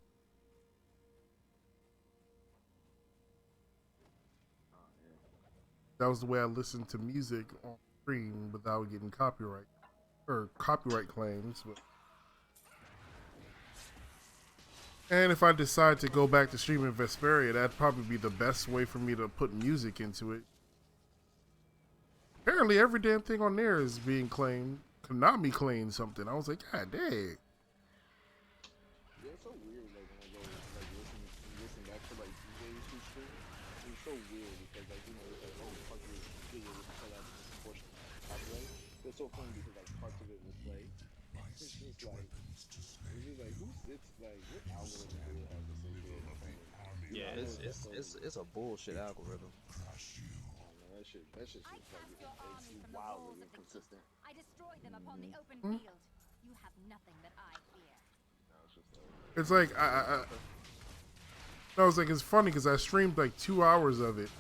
That was the way I listened to music on stream without getting copyright claims. But and if I decide to go back to streaming Vesperia, that'd probably be the best way for me to put music into it. Apparently, every damn thing on there is being claimed. Konami claimed something. I was like, God dang. Yeah, it's so weird. Like when I go like listen back to like DJs who stream, it's so weird because like you know it's like oh fuck your video was cut out this portion copyright. It's so funny because like parts of it will play. It's just like who sits like what algorithm do they have to sit there and kind of Yeah, it's a bullshit algorithm. That shit is like it's wildly inconsistent. I destroy them upon the open field. You have nothing that I fear. No, it's just It's like I was like, it's funny because I streamed like 2 hours of it,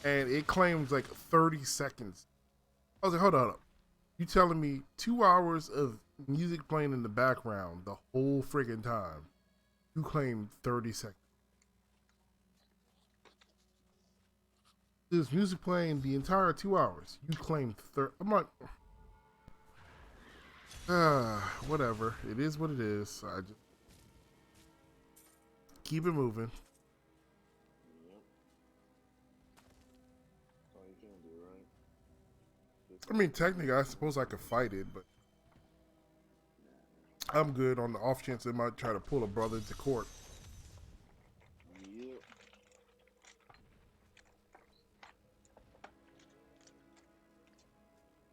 and it claims like 30 seconds. I was like, hold up. You telling me 2 hours of music playing in the background the whole friggin' time? You claim 30 seconds. There's music playing the entire 2 hours. You claim 30. I'm like, whatever. It is what it is. I just keep it moving. Yep. That's all you can do, right? I mean, technically, I suppose I could fight it, but I'm good on the off chance they might try to pull a brother into court. Yep.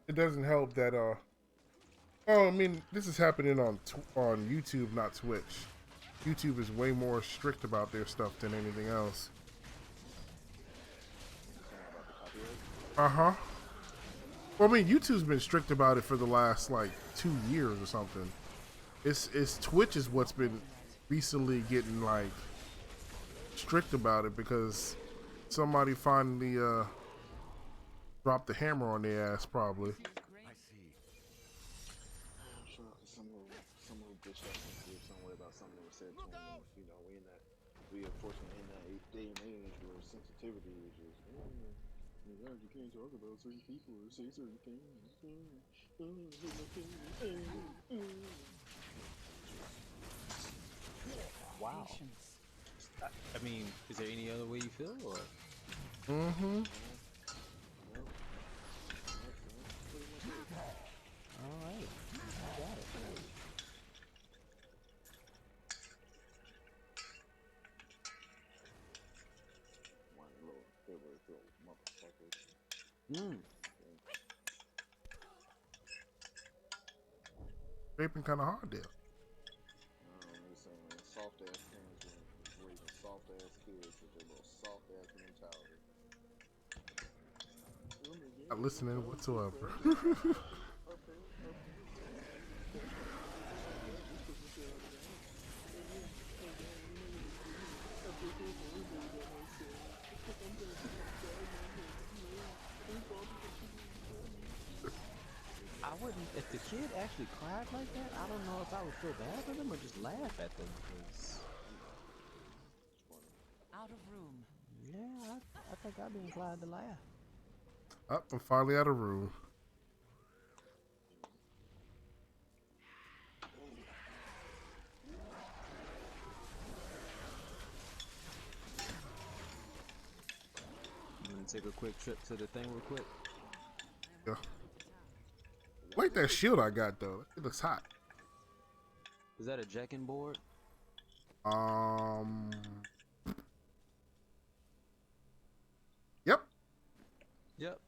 It doesn't help that oh, I mean, this is happening on YouTube, not Twitch. YouTube is way more strict about their stuff than anything else. Uh-huh. Well, I mean, YouTube's been strict about it for the last like 2 years or something. It's Twitch is what's been recently getting like strict about it because somebody finally dropped the hammer on their ass probably. I see. I'm sure some little bitch got sensitive somewhere about something that was said to him. You know, we unfortunately in that day and age where sensitivity is just you can't talk about certain people or say certain things. Wow. I mean, is there any other way you feel, or? Mm-hmm. All right, got it. One little favorite little motherfucker. Vaping kind of hard there. They're saying soft ass parents raising soft ass kids with their little soft ass mentality. Not listening whatsoever. if the kid actually cried like that, I don't know if I would feel bad for them or just laugh at them. 'Cause, Out of room. yeah, I think I'd be inclined to laugh. Up, I'm finally out of room. You want to take a quick trip to the thing real quick? Yeah. I like that shield I got though. It looks hot. Is that a jacking board? Um. Yep. Yep.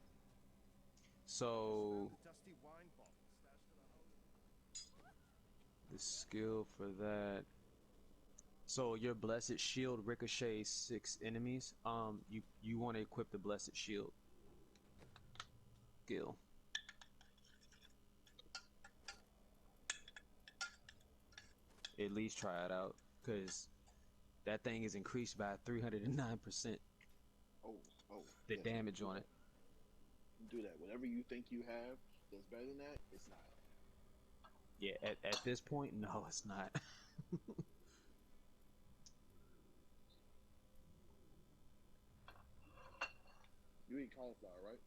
So Dusty wine bottle stashed in a hole. the skill for that. So your blessed shield ricochets 6 enemies. You want to equip the blessed shield skill. At least try it out, cause that thing is increased by 309%. Oh, oh. The yes, damage do on that. it. Do that. Whatever you think you have that's better than that, it's not. Yeah, at this point, no, it's not. You eat cauliflower, right?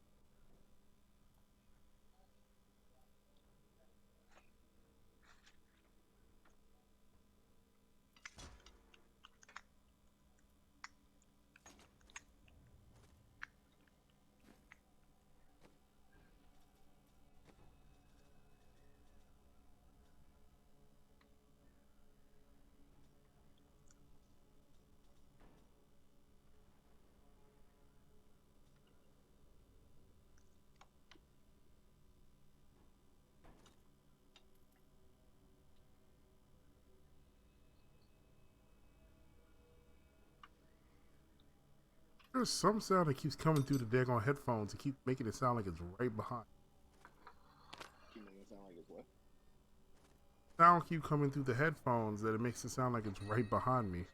There's some sound that keeps coming through the daggone headphones. It keeps making it sound like it's right behind. Keep making it sound like it's what? Sound keep coming through the headphones that it makes it sound like it's right behind me.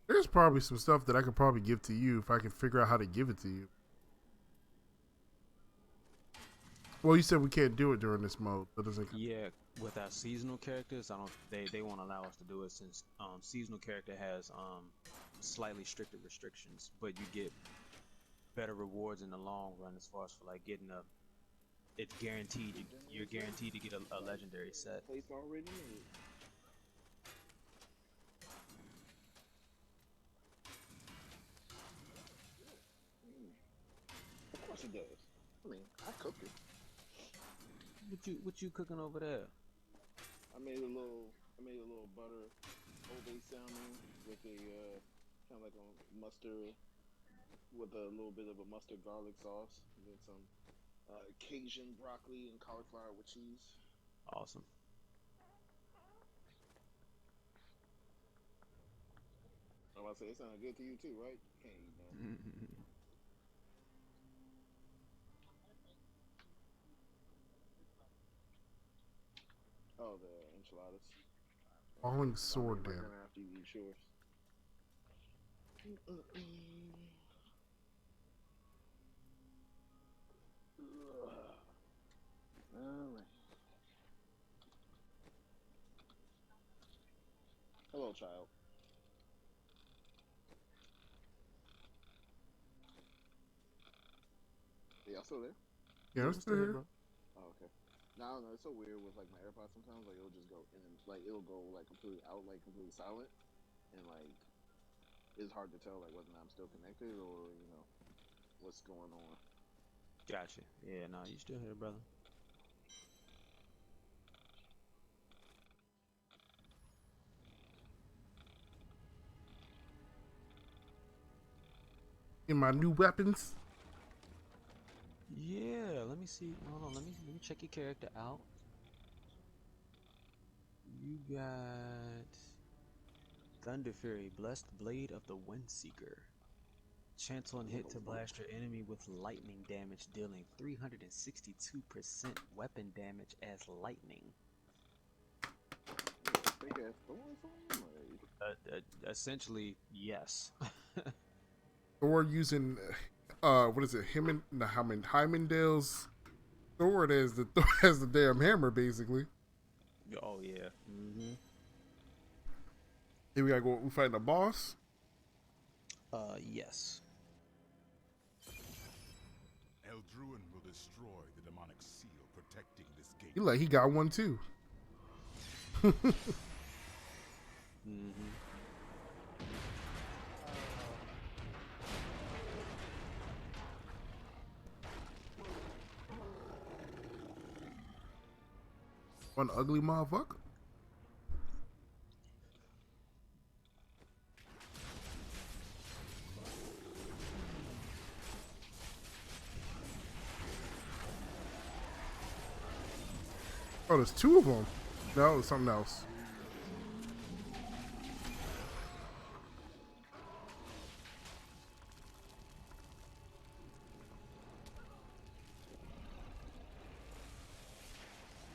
There's probably some stuff that I could probably give to you if I can figure out how to give it to you. Well, you said we can't do it during this mode. That doesn't. Yeah, with our seasonal characters, I don't. They won't allow us to do it since seasonal character has slightly stricter restrictions, but you get better rewards in the long run as far as for like getting a. It's guaranteed. You're guaranteed to get a legendary set. Place already made. Of course it does. I mean, I cooked it. What you cooking over there? I made a little butter Old salmon with a kind of like a mustard with a little bit of a mustard garlic sauce, and then some Cajun broccoli and cauliflower with cheese. Awesome. I'm about to say it sounded good to you too, right? You can't eat that. Oh, the enchiladas. Falling I'll sword make my damage. dinner after you eat yours. Alright. Hello, child. Are y'all still there? Yeah, Yeah, I'm I'm still still here, here. bro. Oh, okay. I don't know. It's so weird with like my AirPods. Sometimes like it'll just go in, like it'll go like completely out, like completely silent, and like it's hard to tell like whether or not I'm still connected or what's going on. Gotcha. Yeah, no, you still here, brother. In my new weapons. Yeah, let me see. Hold on, let me check your character out. You got Thunder Fury, Blessed Blade of the Windseeker. Chance on hit to blast your enemy with lightning damage, dealing 362% weapon damage as lightning. Big ass thorns on him, like... Essentially, yes. Thor using, what is it? Heimdall's sword as the as the damn hammer, basically. Oh yeah. Mm-hmm. Here we gotta go. We fighting a boss. Yes. Eldruin will destroy the demonic seal protecting this gate. He got one too. Mm-hmm. One ugly motherfucker. Oh, there's two of them. No, it's something else.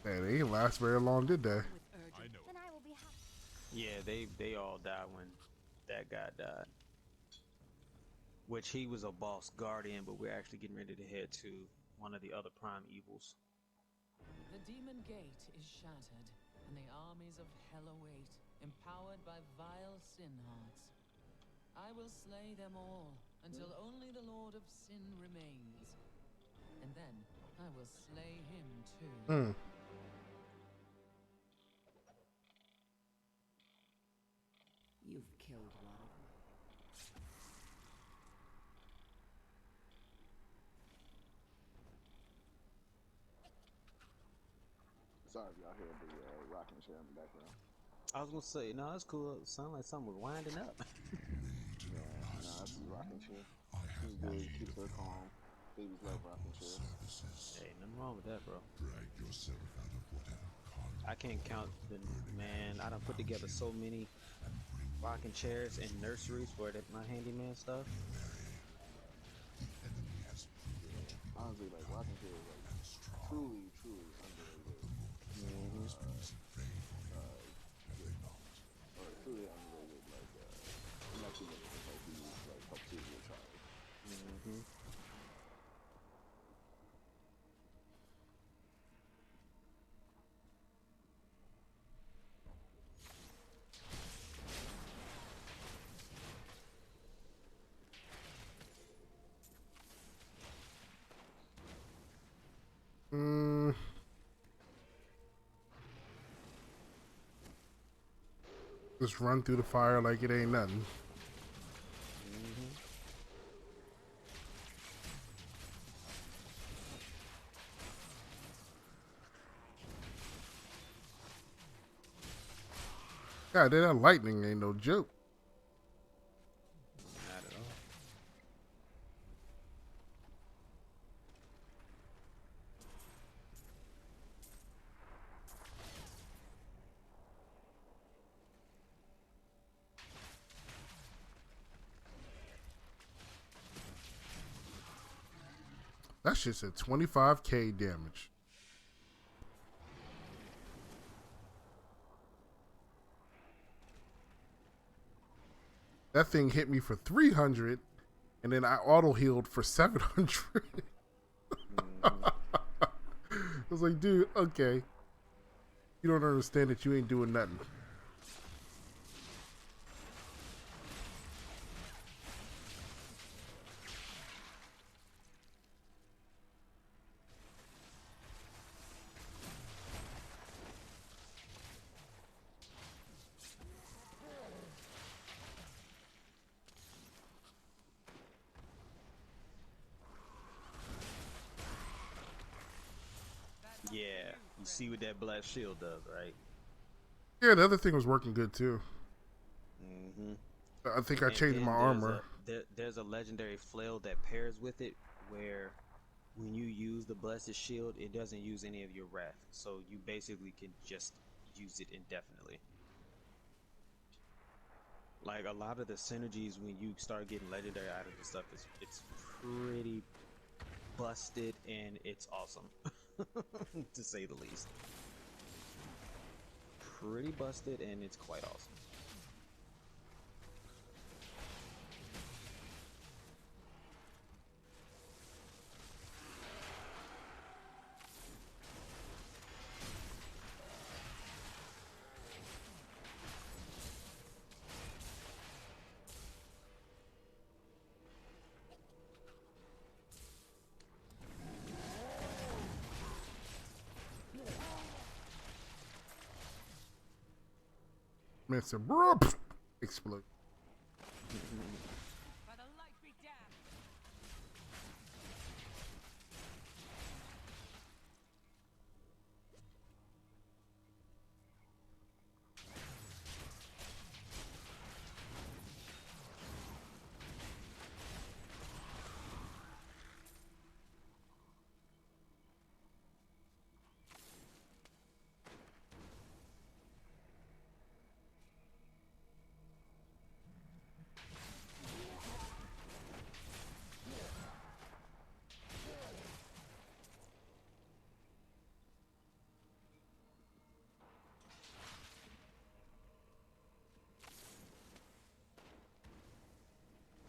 Man, they didn't last very long, did they? I know. Then I will be happy. Yeah, they all died when that guy died. Which he was a boss guardian, but we're actually getting ready to head to one of the other prime evils. The demon gate is shattered, and the armies of hell await, empowered by vile sin hearts. I will slay them all, until only the Lord of Sin remains. And then I will slay him too. You've killed one of them. Sorry if y'all hear the rocking chair in the background. I was gonna say, no, that's cool. It sounded like something was winding up. Yeah, nah, that's the rocking chair. She's good. Keeps her calm. Babies love rocking chairs. Hey, nothing wrong with that, bro. I can't count the man. I done put together so many rocking chairs and nurseries for my handyman stuff. Honestly, like rocking chairs, like truly, truly underrated. Or truly underrated. Like, I'm actually looking for like these like help to your child. Just run through the fire like it ain't nothing. God, that lightning ain't no joke. Not at all. That shit said 25k damage. That thing hit me for 300, and then I auto healed for 700. I was like, dude, okay. You don't understand that you ain't doing nothing. see what that black shield does, right? Yeah, the other thing was working good too. Mm-hmm. I think I And changed then my armor. there's a legendary flail that pairs with it, where when you use the blessed shield, it doesn't use any of your wrath, so you basically can just use it indefinitely. Like a lot of the synergies when you start getting legendary items and stuff, it's pretty busted and it's awesome, to say the least. Pretty busted and it's quite awesome. Man said, explode. For the light be damned.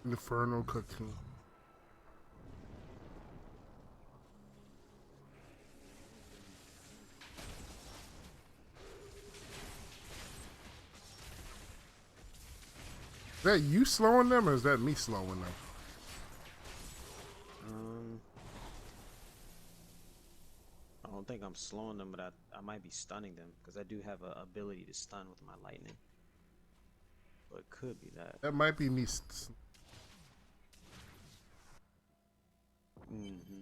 Inferno cocoon. Is that you slowing them or is that me slowing them? I don't think I'm slowing them, but I might be stunning them because I do have an ability to stun with my lightning. So it could be that. That might be me. Mm-hmm.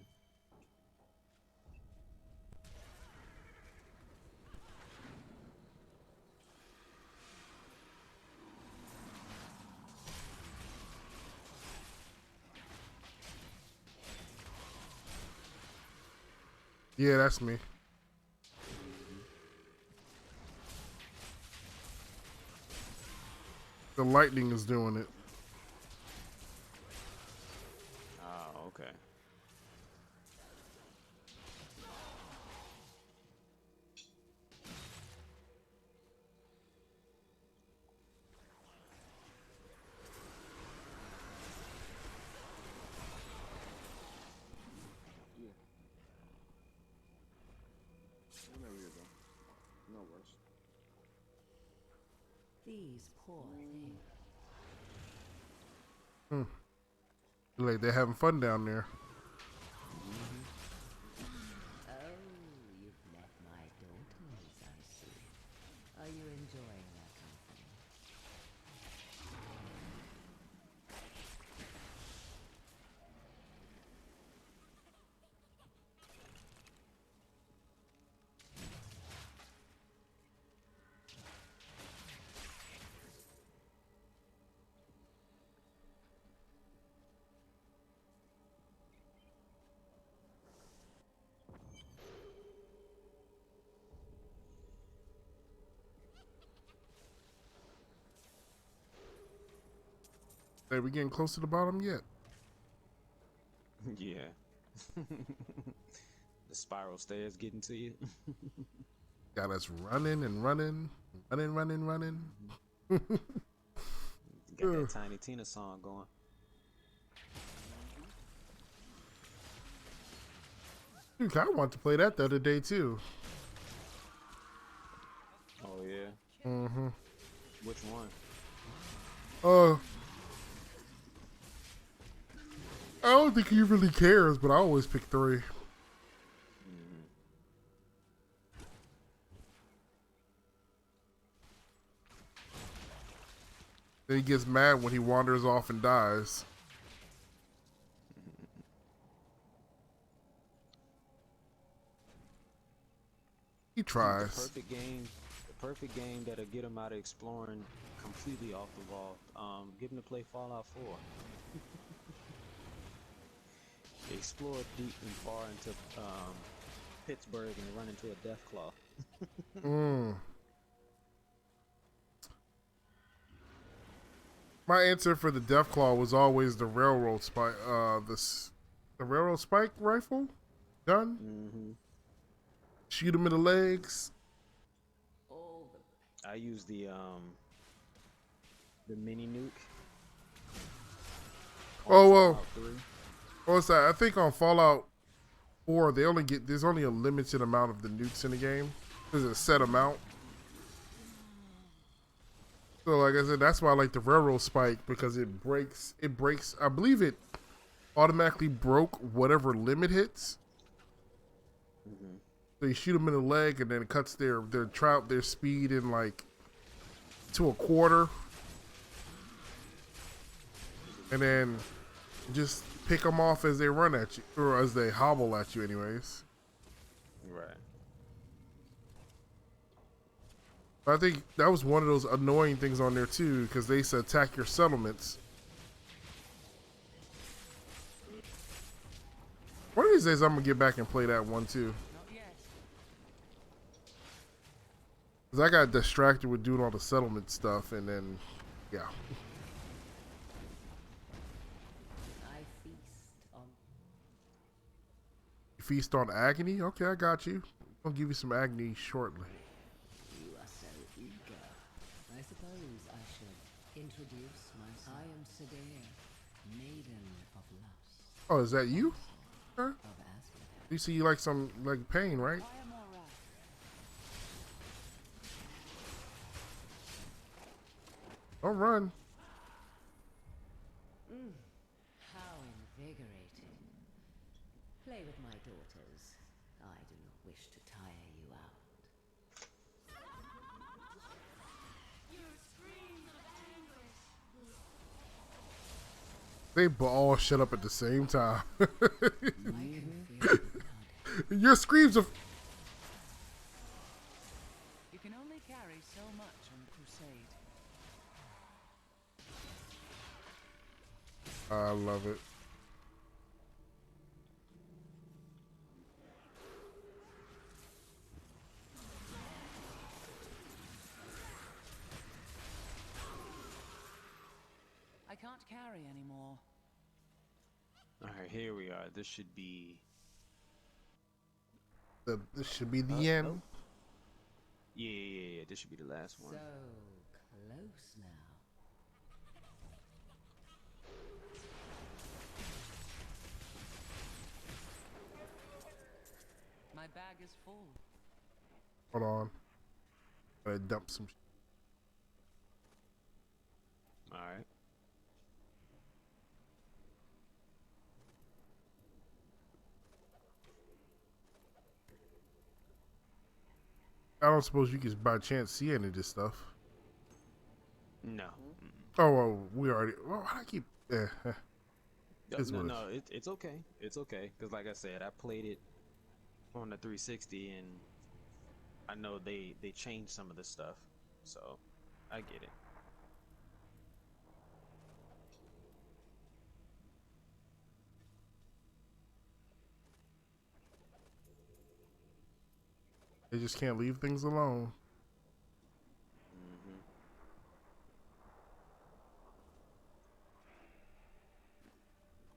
Yeah, that's me. The lightning is doing it. Oh, okay. Yeah. Well, there we go. No worse. These poor things. Like they're having fun down there. Oh, you've met my daughters, I see. Are you enjoying their company? Hey, we getting close to the bottom yet? Yeah. The spiral stairs getting to you. Got us running and running, running. Got that Tiny Tina song going. Dude, I want to play that the other day too. Oh yeah. Mm-hmm. Which one? I don't think he really cares, but I always pick 3. Then he gets mad when he wanders off and dies. tries. The perfect game that'll get him out of exploring completely off the wall. Give him to play Fallout 4. Explore deep and far into Pittsburgh and run into a death claw. My answer for the Deathclaw was always the railroad spike. The railroad spike rifle gun. Shoot him in the legs. I use the mini nuke. Oh well. What's that? I think on Fallout 4 there's only a limited amount of the nukes in the game. There's a set amount. So like I said, that's why I like the railroad spike, because it breaks. I believe it automatically broke whatever limit hits. So you shoot them in the leg, and then it cuts their speed in like to a quarter, and then just pick them off as they run at you, or as they hobble at you, anyways. Right. I think that was one of those annoying things on there too, because they said attack your settlements. One of these days, I'm gonna get back and play that one too. Cause I got distracted with doing all the settlement stuff, and then, yeah. I feast on. You feast on agony? Okay, I got you. I'll give you some agony shortly. You are so eager. I suppose I should introduce myself. I am Sedare, Maiden of Lust. Oh, is that you? Huh? Of Asgard. You see, you like some pain, right? Don't run. How invigorating. Play with my daughters. I do not wish to tire you out. They all shut up at the same time. Your screams of. You can only carry so much on a crusade. I love it. I can't carry anymore. Alright, here we are. This should be... This should be the end. Oh. Yeah. This should be the last one. So close now. My bag is full. Hold on. Gotta dump some. Alright. I don't suppose you could by chance see any of this stuff. No. Oh, well, we already. Well, how do I keep? No, it's okay. It's okay. Because like I said, I played it on the 360, and I know they changed some of the stuff, so I get it. They just can't leave things alone.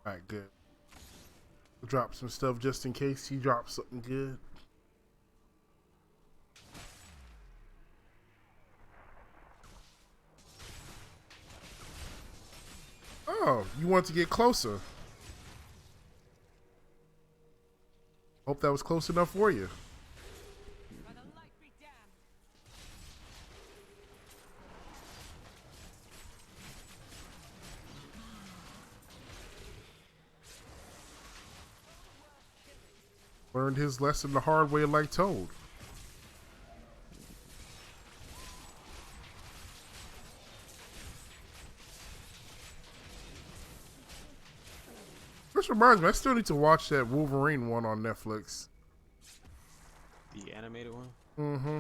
Alright, good. We'll drop some stuff just in case he drops something good. Oh, you want to get closer. Hope that was close enough for you. Learned his lesson the hard way, like Toad. This reminds me, I still need to watch that Wolverine one on Netflix. The animated one? Mm-hmm.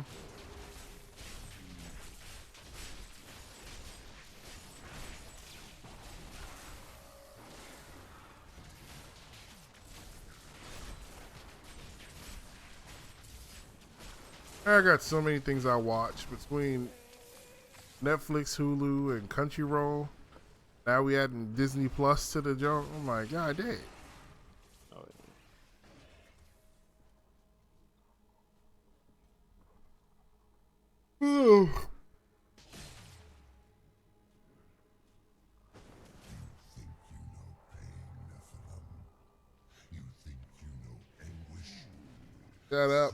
I got so many things I watch between Netflix, Hulu, and Crunchyroll. Now we adding Disney Plus to the junk. I'm like, God damn. Oh, Oh. Shut up.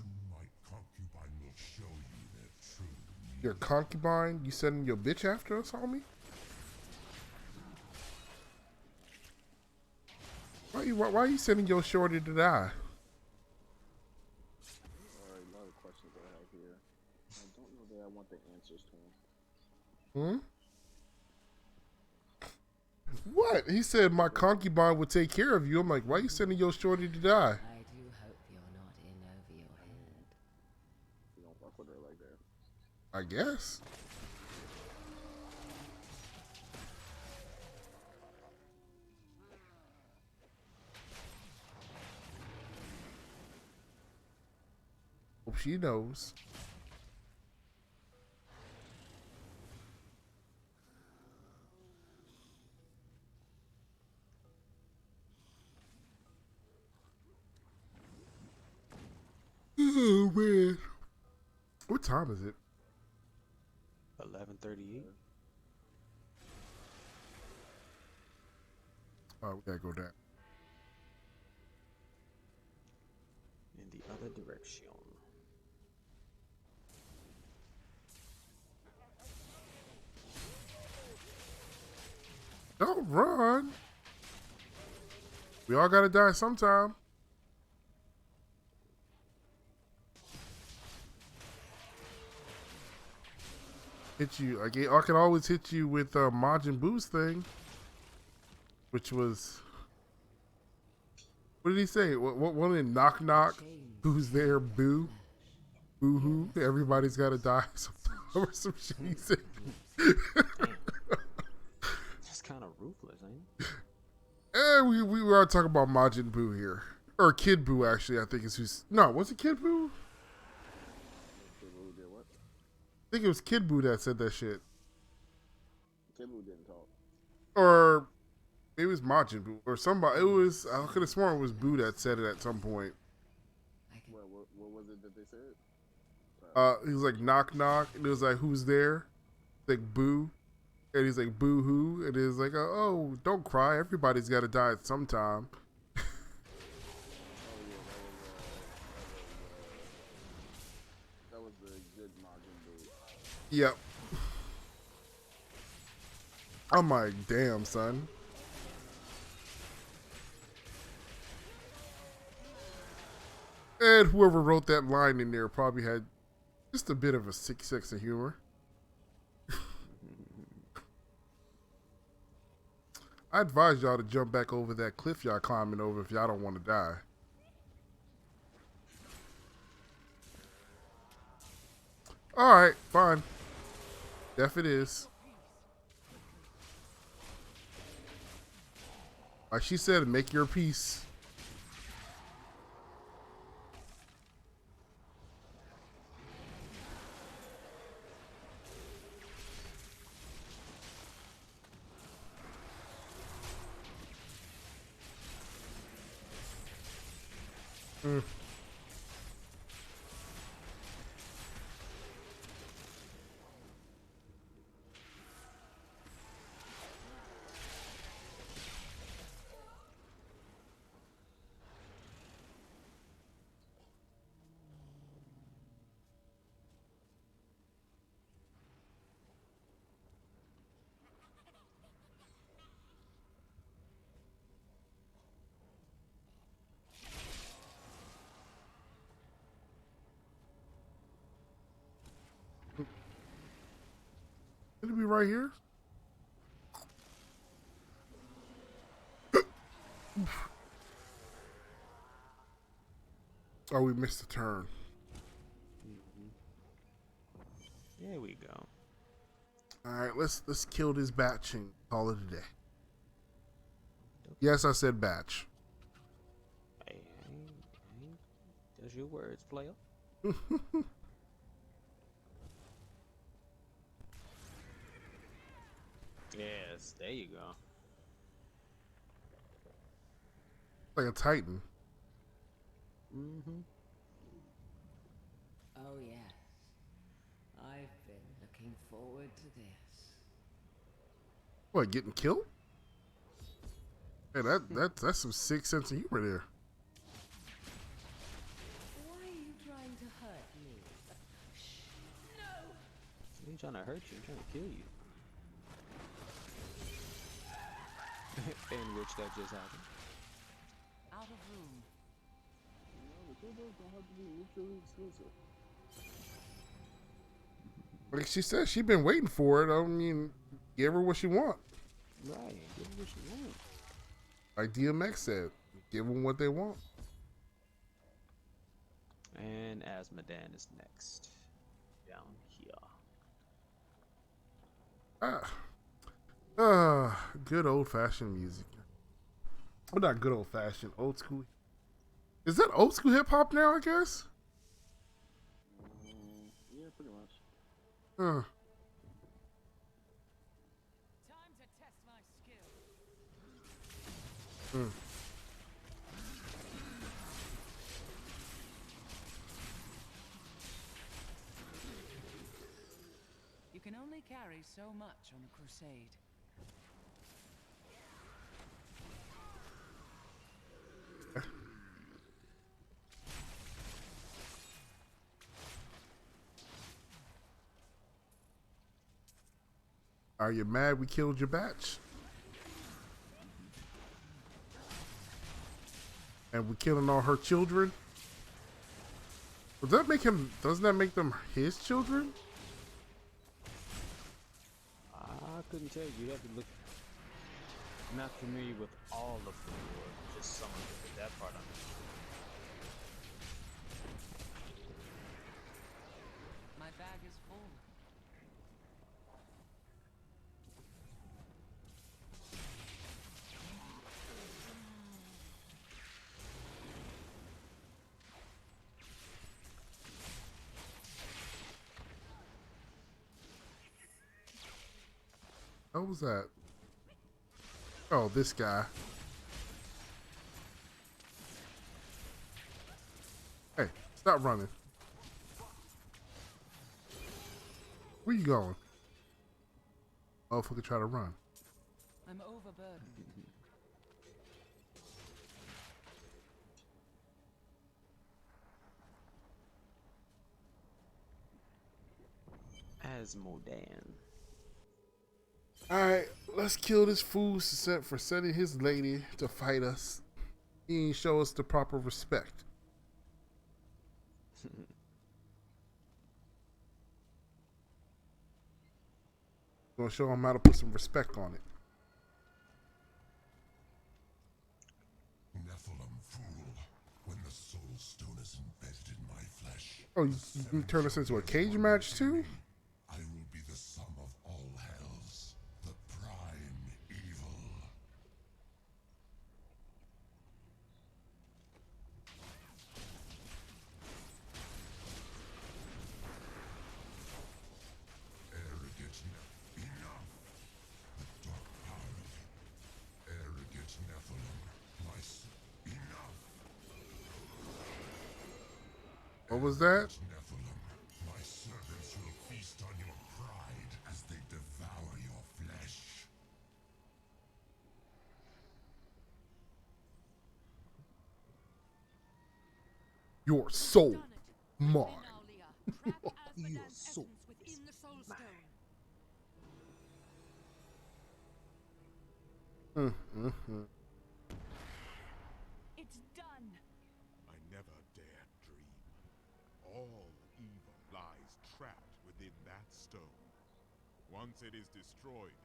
Your concubine? You sending your bitch after us, homie? Why are you sending your shorty to die? Alright, a lot of questions I have here. I don't know that I want the answers to them. What? He said my concubine would take care of you. I'm like, why are you sending your shorty to die? I do hope you're not in over your head. You don't fuck with her like that. I guess. Hope she knows. Oh man. What time is it? 11:38. Oh, we gotta go down. In the other direction. Don't run. We all gotta die sometime. Hit you. I can always hit you with Majin Buu's thing, which was. What did he say? What one in Knock Knock? Who's there? Boo. Boo hoo. Everybody's gotta die or some shit he said. That's kind of ruthless, ain't it? We are talking about Majin Buu here. Or Kid Buu, actually, I think is who's. No, was it Kid Buu? I think it was Kid Buu that said that shit. Kid Buu didn't talk. Or maybe it was Majin Buu. Or somebody. It was. I could have sworn it was Buu that said it at some point. What was it that they said? He was like, knock, knock. And it was like, who's there? Like, Boo. And he's like, boo hoo. And it's like, oh, don't cry. Everybody's got to die at some time. That was the good Majin Buu. Yep. I'm like, damn, son. And whoever wrote that line in there probably had just a bit of a sick sense of humor. I advise y'all to jump back over that cliff y'all climbing over if y'all don't want to die. Alright, fine. Death it is. Like she said, make your peace. Mm. Could it be right here? Oh, we missed a turn. There we go. All right, let's kill this batch and call it a day. Yes, I said batch. Hey, that's your words, player. Yes, there you go. Like a titan. Mm-hmm. Oh yes. I've been looking forward to this. What, getting killed? Hey, that's some sick sense of humor there. Why are you trying to hurt me? He ain't trying to hurt you, he's trying to kill you. In which that just happened. Out of room. The dildos don't have to be mutually exclusive. Like she said, she been waiting for it. I mean, give her what she want. Right, give her what she wants. Like DMX said, give them what they want. And Asmodan is next. Down here. Good old fashioned music. Well, not good old fashioned, old school. Is that old school hip hop now? I guess. Yeah, pretty much. Time to test my skill. You can only carry so much on a crusade. Are you mad we killed your batch? And we killing all her children? Does that make him? Doesn't that make them his children? I couldn't tell you. You have to look. I'm not familiar with all of them, or just some of them. That part I'm My bag is full. What was that? Oh, this guy. Hey, stop running. Where you going? Motherfucker try to run. I'm overburdened. Asmodan. Alright, let's kill this fool for sending his lady to fight us. He ain't show us the proper respect. Gonna show him how to put some respect on it. Nephilim fool, when the soul stone is embedded in my flesh. Oh, you can turn this into a cage match too? I will be the sum of all hells, the prime evil. Arrogant enough. The dark power of arrogant Nephilim. Enough. What was that? Nephilim, my servants will feast on your pride as they devour your flesh. Your soul, mine. Your soul within the soul stone. It's done. I never dared dream. All evil lies trapped within that stone. Once it is destroyed,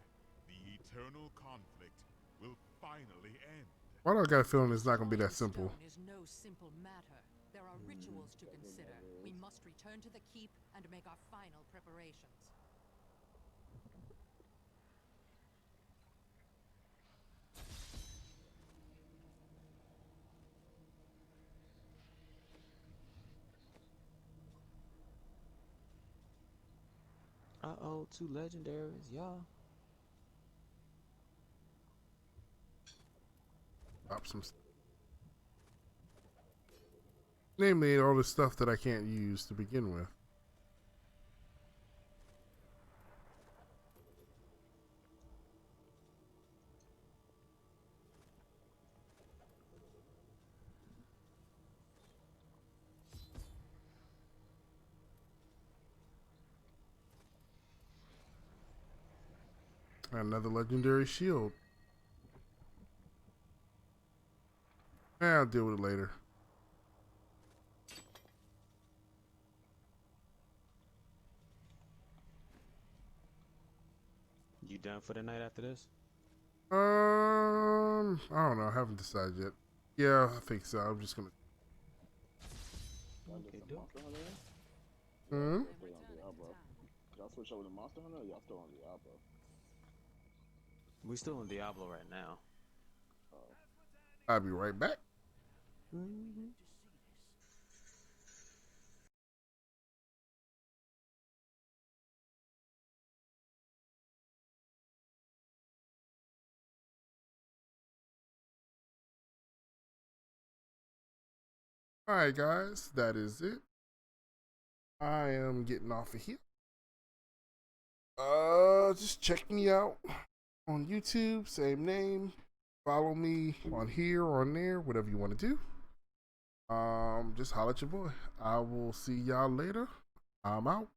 the eternal conflict will finally end. Why do I got a feeling it's not gonna be that simple? Stone is no simple matter. There are rituals to consider. We must return to the keep and make our final preparations. Uh-oh, 2 legendaries, y'all. Drop some. Namely, all the stuff that I can't use to begin with. Another legendary shield. I'll deal with it later. You done for the night after this? I don't know. I haven't decided yet. Yeah, I think so. I'm just gonna. Y'all get some Monster Hunter in? Hmm. Stay on Diablo. Y'all switch over to Monster Hunter or y'all still on Diablo? We still in Diablo right now. I'll be right back. All right, guys, that is it. I am getting off of here. Just check me out on YouTube, same name. Follow me on here or on there, whatever you want to do. Just holler at your boy. I will see y'all later. I'm out.